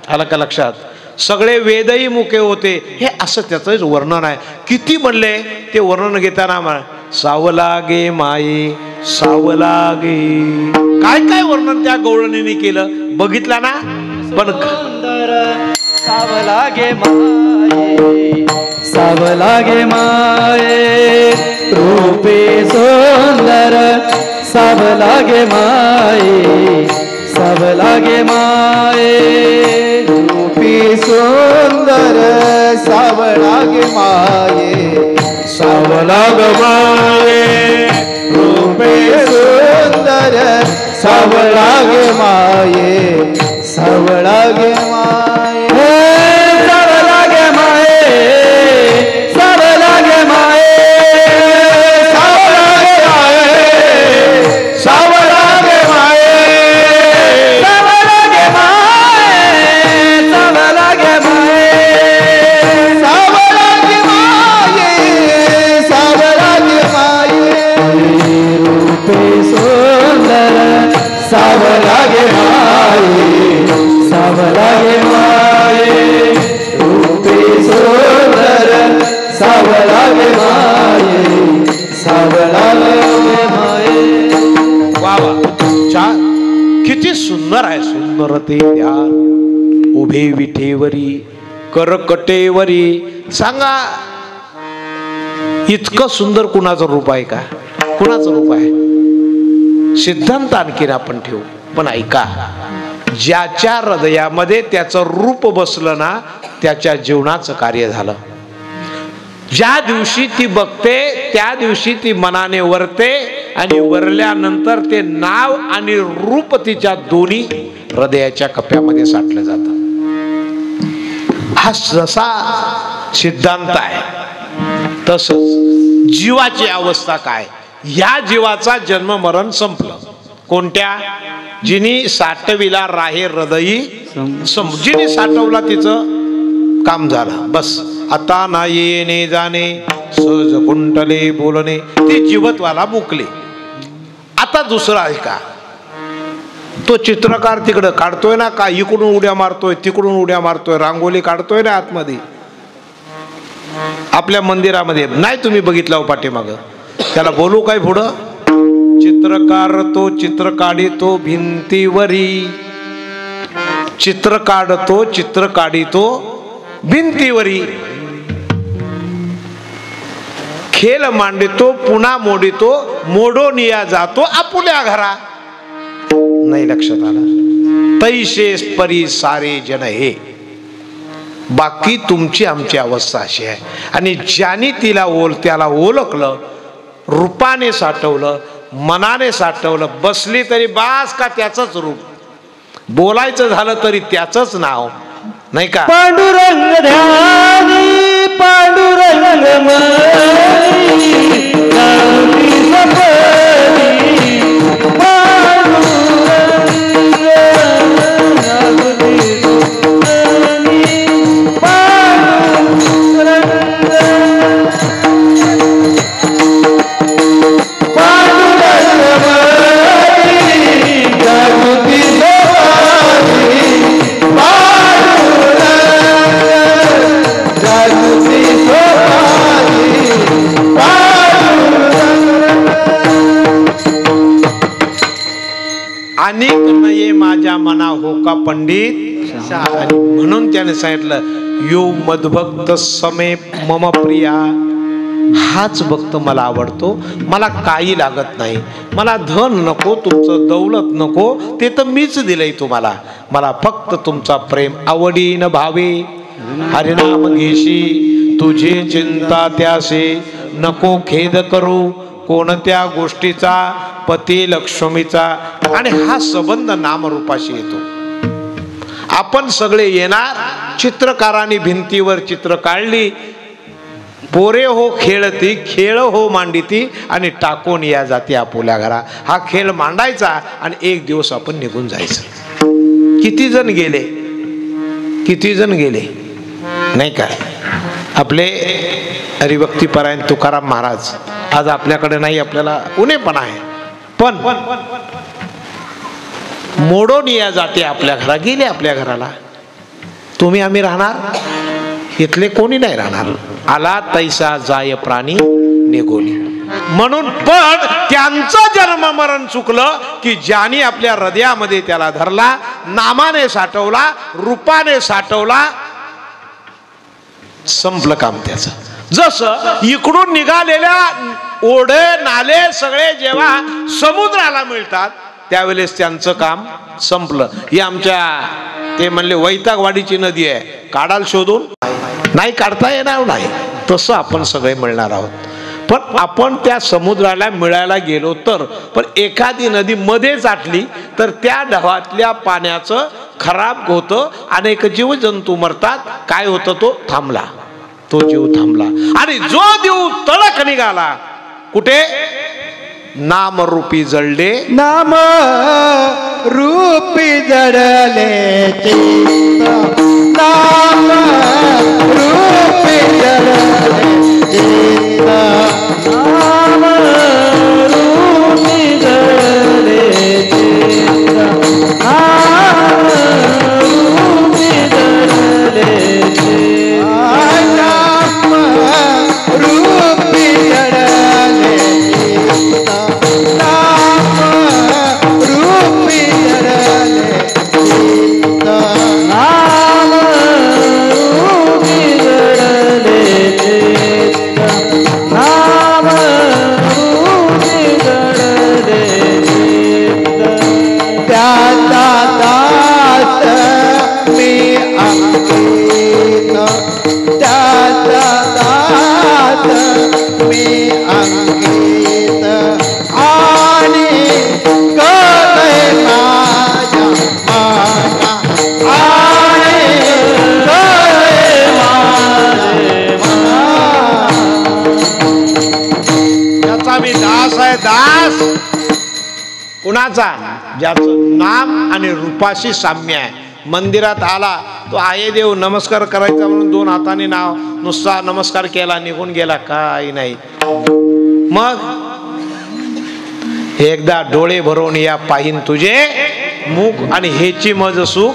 आलं का लक्षात. सगळे वेदही मुके होते. हे असं त्याचंच वर्णन आहे. किती म्हणले ते वर्णन घेताना सावलागे माये सावलागे, काय काय वर्णन त्या गवळणीने केलं बघितलं ना. पण सावलागे माये सावलागे माये रूपे सुंदर सावलागे माये सावलागे माये रूपी सुंदर सावलागे माये सावलाग माये रूपे सुंदर सावलागे माये सावलागे माये सावलागे माये सावलागे माये सावलागे माये सावलागे माये सावलागे माये सावलागे माये सावलागे माये रूपे सुंदर सावलागे माये सावलागे माये रूपे सुंदर सावलागे माये सावलागे माये. वा वा, किती सुंदर आहे. सुंदरते त्या उभे विठेवरी करकटेवरी. सांगा इतकं सुंदर कुणाचं रूप आहे का? कुणाचं रूप आहे? सिद्धांत आणखीन आपण ठेवू, पण ऐका, ज्याच्या हृदयामध्ये त्याचं रूप बसलं ना त्याच्या जीवनाचं कार्य झालं. ज्या दिवशी ती बघते त्या दिवशी ती मनाने वरते आणि वरल्यानंतर ते नाव आणि रूप तिच्या दोन्ही हृदयाच्या कप्प्यामध्ये साठलं जातं. हा जसा सिद्धांत आहे तसंच जीवाची अवस्था काय. ह्या जीवाचा जन्म मरण संपलं. कोणत्या? जिनी साठविला राहे हृदयी जिने साठवला तिचं काम झालं. बस आता ना येणे जाणे सहज कुंटले बोलणे, ती जीवत्वाला मुकली. आता दुसरा आहे का? तो चित्रकार तिकडं काढतोय ना, का इकडून उड्या मारतोय तिकडून उड्या मारतोय, रांगोली काढतोय ना आतमध्ये आपल्या मंदिरामध्ये. नाही तुम्ही बघितलं पाठीमाग, त्याला बोलू काय पुढं? चित्रकार तो चित्र काढितो भिंतीवरी. चित्र काढतो चित्र काढितो भिंतीवरी. खेळ मांडितो पुन्हा मोडितो मोडोनिया जातो आपुल्या घरा. नाही लक्षात आलं? तैशेस परी सारे जन हे. बाकी तुमची आमची अवस्था अशी आहे. आणि ज्याने त्याला ओळखलं, रूपाने साठवलं, मनाने साठवलं, बसली तरी बास का त्याचंच रूप, बोलायचं झालं तरी त्याचंच नाव, नाही का? पांडुरंग ध्यानी पांडुरंग अनेक नये माझ्या मना हो का पंडित. आणि म्हणून त्याने सांगितलं यो मदभक्त समे मम प्रिया. हाच भक्त मला आवडतो. मला काही लागत नाही. मला धन नको, तुमचं दौलत नको, ते तर मीच दिलंय तुम्हाला. मला फक्त तुमचा प्रेम आवडीन भावे. हरिनाम घेशी तुझे चिंता त्यासे नको खेद करू कोणत्या गोष्टीचा, पती लक्ष्मीचा. आणि हा संबंध नामरूपाशी येतो. आपण सगळे येणार, चित्रकारांनी भिंतीवर चित्र काढली, पोरे हो खेळती, खेळ हो मांडिती, आणि टाकून या जाती आपुल्या घरा. हा खेळ मांडायचा आणि एक दिवस आपण निघून जायचं. किती जण गेले, किती जण गेले नाही का. आपले हरिभक्तीपरायण तुकाराम महाराज आज आपल्याकडे नाही, आपल्याला उणे पण आहे, पण मोडून या जाते आपल्या घरा, गेले आपल्या घराला. तुम्ही आम्ही राहणार, इथले कोणी नाही राहणार. आला तैसा जाय प्राणी निघोली. म्हणून पण त्यांचं जन्म मरण चुकलं की ज्याने आपल्या हृदयामध्ये त्याला धरला, नामाने साठवला, रूपाने साठवला, संपलं काम त्याचं. जसं इकडून निघालेल्या ओढे नाले सगळे जेव्हा समुद्राला मिळतात त्यावेळेस त्यांचं काम संपलं. ही आमच्या ते म्हणले वैतागवाडीची नदी आहे, काढाल शोधून नाही काढता येणार नाही. तसं आपण सगळे मिळणार आहोत. पण आपण त्या समुद्राला मिळायला गेलो तर, पण एखादी नदी मध्येच आटली तर त्या ढवातल्या पाण्याचं खराब होतं, अनेक जीवजंतू मरतात. काय होतं, तो थांबला, तो जीव थांबला. आणि जो जीव तडक निघाला कुठे, नाम रूपी जळले, नाम रूपी जळले चित्त, नाम रूपी जळले चित्त, नाम रूपी जळले चित्त, नाम रूपी जळले चित्त, नाम रूपी जळले चित्त, नाम रूपी जळले चित्त, नाम रूपी जळले चित्त, नाम रूपी जळले चित्त. त्याचा दास मी अंकित, त्याचा दास मी अंकित, आणि कळे माझ्या माना, आणि कळे माझे मान. त्याचा मी दास आहे. दास कुणाचा, ज्याचं नाम आणि रूपाशी साम्य आहे. मंदिरात आला तो आहे देव, नमस्कार करायचा म्हणून दोन हाताने नाव नुसता नमस्कार केला, निघून गेला, काही नाही. मग एकदा डोळे भरून या पाहिन तुझे मुख, आणि हेची मज सुख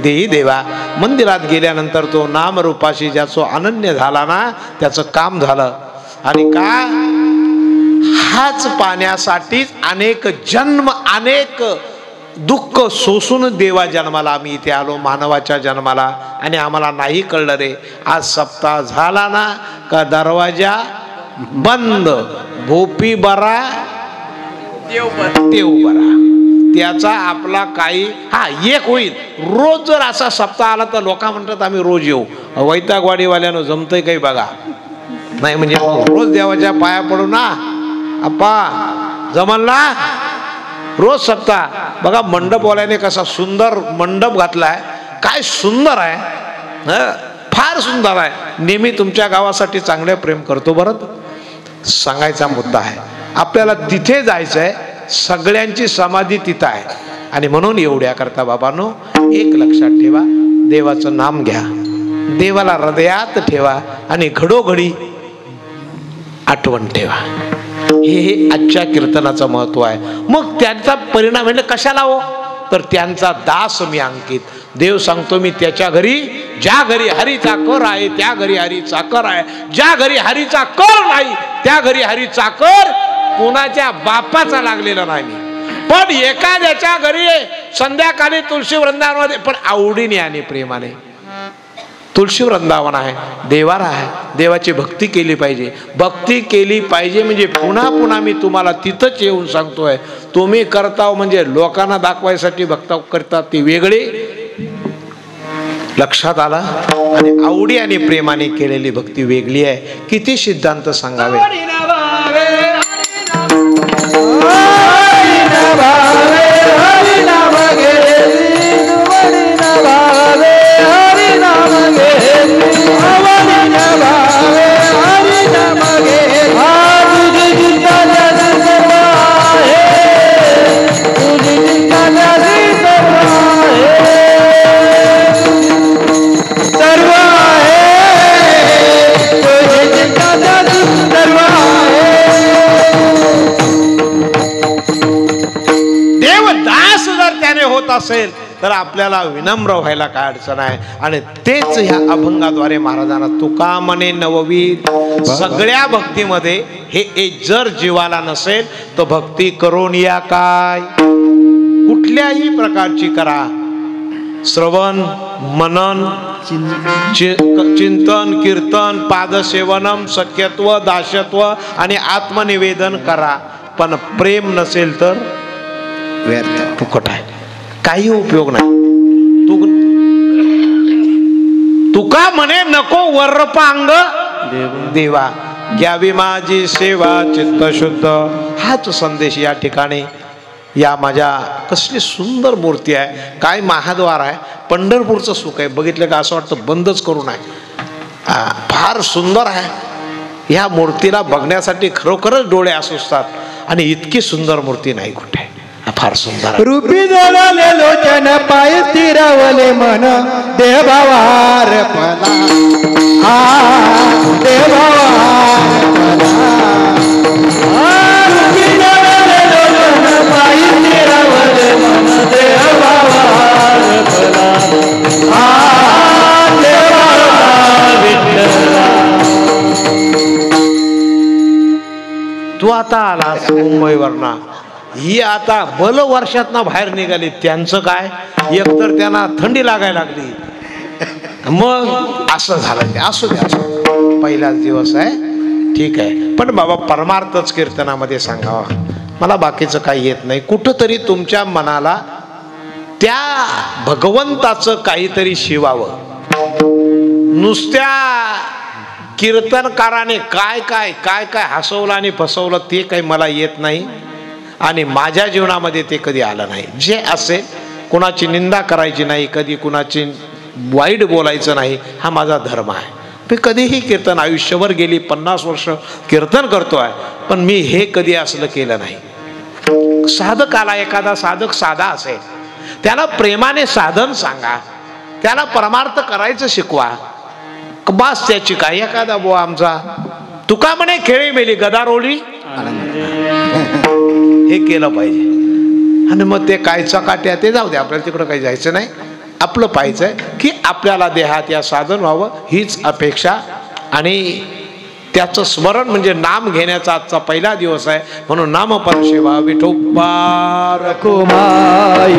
देई देवा. मंदिरात गेल्यानंतर तो नाम रूपाशी ज्याचं अनन्य झाला ना, त्याचं काम झालं. आणि का, हाच पाण्यासाठीच अनेक जन्म, अनेक दुःख सोसून देवा जन्माला आम्ही इथे आलो, मानवाच्या जन्माला. आणि आम्हाला नाही कळलं रे, आज सप्ताह झाला ना का दरवाजा बंद, भोपी बरा देव बरा. त्याचा आपला काही हा एक होईल. रोज जर असा सप्ताह आला तर लोक म्हणतात आम्ही रोज येऊ. वैतागवाडीवाल्यानं जमतंय काही बघा नाही, म्हणजे रोज देवाच्या पाया पडू ना अप्पा, जमल ना रोज सप्ताह. बघा मंडपवाल्याने कसा सुंदर मंडप घातलाय, काय सुंदर आहे, फार सुंदर आहे. नेहमी तुमच्या गावासाठी चांगले प्रेम करतो. बरं, सांगायचा मुद्दा आहे, आपल्याला तिथे जायचं आहे. सगळ्यांची समाधी तिथं आहे. आणि म्हणून एवढ्या करता बाबांनो, एक लक्षात ठेवा, देवाचं नाम घ्या, देवाला हृदयात ठेवा, आणि घडोघडी आठवण ठेवा. हे आजच्या कीर्तनाचं महत्व आहे. मग त्यांचा परिणाम म्हणजे कशाला हो, तर त्यांचा दास मी अंकित. देव सांगतो मी त्याच्या घरी, ज्या घरी हरीचा कर आहे त्या घरी हरीचा कर आहे, ज्या घरी हरीचा कर नाही त्या घरी हरीचा कर कोणाच्या बापाचा लागलेला नाही. पण एखाद्याच्या घरी संध्याकाळी तुळशी वृंदावनामध्ये, पण आवडीने आणि प्रेमाने तुळशी वृंदावन आहे, देवारा आहे, देवाची भक्ती केली पाहिजे. भक्ती केली पाहिजे म्हणजे पुन्हा पुन्हा मी तुम्हाला तिथंच येऊन सांगतोय, तुम्ही करताव म्हणजे लोकांना दाखवायसाठी भक्त करतात ती वेगळी, लक्षात आला. आणि आवडी आणि प्रेमाने केलेली भक्ती वेगळी आहे. किती सिद्धांत सांगावे. होत असेल तर आपल्याला विनम्र व्हायला काय अडचण आहे. आणि तेच ह्या अभंगाद्वारे महाराजांना तुका म्हणे नववीत. सगळ्या भक्तीमध्ये हे जर जीवाला नसेल तर भक्ती करून या काय. कुठल्याही प्रकारची करा. श्रवण मनन चिंतन कीर्तन पादसेवनम सख्यत्व दास्यत्व आणि आत्मनिवेदन करा. पण प्रेम नसेल तर व्यर्थ फुकट आहे. काही उपयोग नाही. तुका म्हणे नको वर्रपांग देवा घ्यावी माझी सेवा चित्त शुद्ध. हाच संदेश या ठिकाणी या माझ्या कसली सुंदर मूर्ती आहे. काय महाद्वार आहे. पंढरपूरचं सुख आहे. बघितलं का असं वाटतं बंदच करू नये. फार सुंदर आहे. ह्या मूर्तीला बघण्यासाठी खरोखरच डोळे असतात. आणि इतकी सुंदर मूर्ती नाही कुठे. फार सुंदर. रूपी जळाले लोचन पाय स्थिरावले मन देवावार पला. देवावार रूपी जळाले लोचन पाय स्थिरावले मन देवावार पला. देवावार विठ्ठला. तू आता आलास मुंबईवरना. ही आता बल वर्षातना बाहेर निघाली. त्यांचं काय. एकतर त्यांना थंडी लागायला लागली. मग असं झालं. ते असू दे. असं पहिलाच दिवस आहे. ठीक आहे. पण बाबा परमार्थच कीर्तनामध्ये सांगावा. मला बाकीचं काही येत नाही. कुठंतरी तुमच्या मनाला त्या भगवंताचं काहीतरी शिवावं. नुसत्या कीर्तनकाराने काय काय काय काय हसवलं आणि फसवलं ते काही मला येत नाही. आणि माझ्या जीवनामध्ये ते कधी आलं नाही. जे असेल कुणाची निंदा करायची नाही. कधी कुणाची वाईट बोलायचं नाही. हा माझा धर्म आहे. मी कधीही कीर्तन आयुष्यभर गेली 50 वर्ष कीर्तन करतो आहे. पण मी हे कधी असलं केलं नाही. साधकाला एखादा साधक साधा असेल त्याला प्रेमाने साधन सांगा. त्याला परमार्थ करायचं शिकवा. बास त्याची काय. एखादा बुवा आमचा तुका म्हणे खेळी मेली गदारोळी हे केलं पाहिजे. आणि मग ते काय चकाट्या ते जाऊ दे. आपल्याला तिकडं काही जायचं नाही. आपलं पाहायचंय की आपल्याला देहात या साधन व्हावं हीच अपेक्षा. आणि त्याचं स्मरण म्हणजे नाम घेण्याचा आजचा पहिला दिवस आहे. म्हणून नामपर सेवा विठोबा कुमाई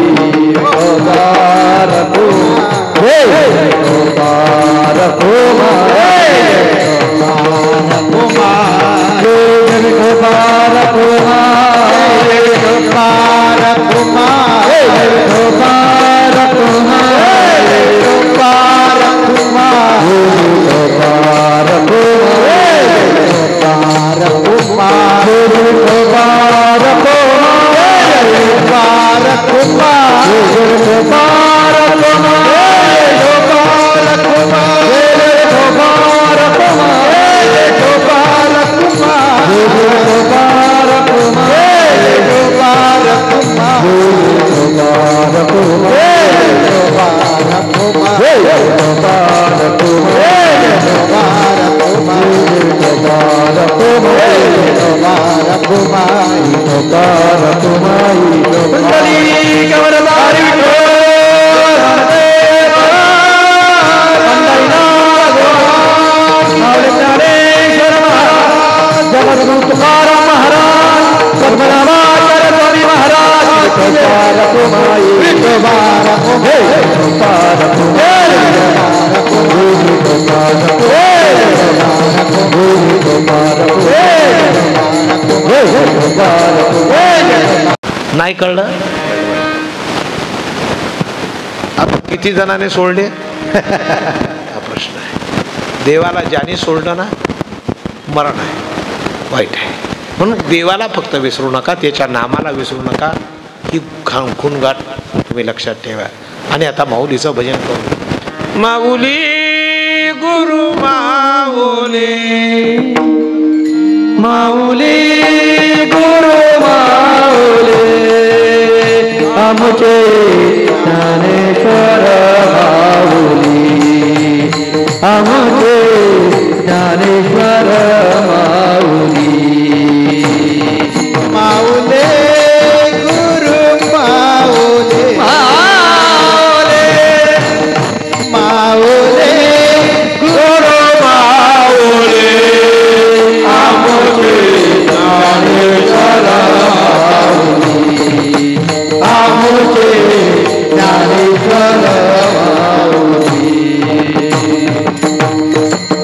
नाही कळलं. आता किती जणांनी सोडले. हा प्रश्न आहे. देवाला ज्याने सोडलं ना मरण आहे, वाईट आहे. म्हणून देवाला फक्त विसरू नका, त्याच्या नामाला विसरू नका. ही खूणगाठ तुम्ही लक्षात ठेवा. आणि आता माऊलीचं भजन करू. माऊली गुरु माऊली, माऊली गुरु माऊली, आमचे ज्ञानेश्वर माऊली, आमचे ज्ञानेश्वर माऊली. माऊली गुरु माऊली, माऊली माऊली गुरु माऊली, आमचे ज्ञानेश्वर माऊली, आमचे ज्ञानेश्वर माऊली.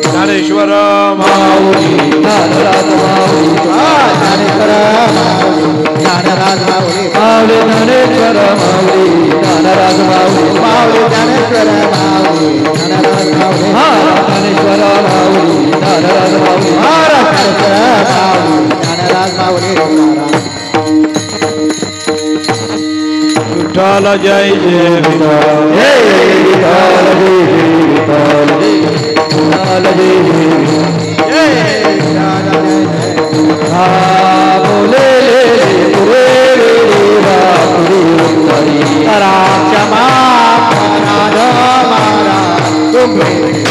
ज्ञानेश्वर माऊली ज्ञानराज माऊली, ज्ञानेश्वर माऊली, ज्ञानराज माऊली, माऊली ज्ञानेश्वर माऊली, ज्ञानराज माऊली, माऊली ज्ञानेश्वर माऊली, ज्ञानराज माऊली, ज्ञानेश्वर माऊली, ज्ञानराज माऊली, ज्ञानेश्वर माऊली, ज्ञानराज माऊली. विठ्ठल जय जय विठ्ठल, जय विठ्ठल, जय विठ्ठल, विठ्ठल जय हा बोले पुरे क्षमा महाराज महाराज तुम्ही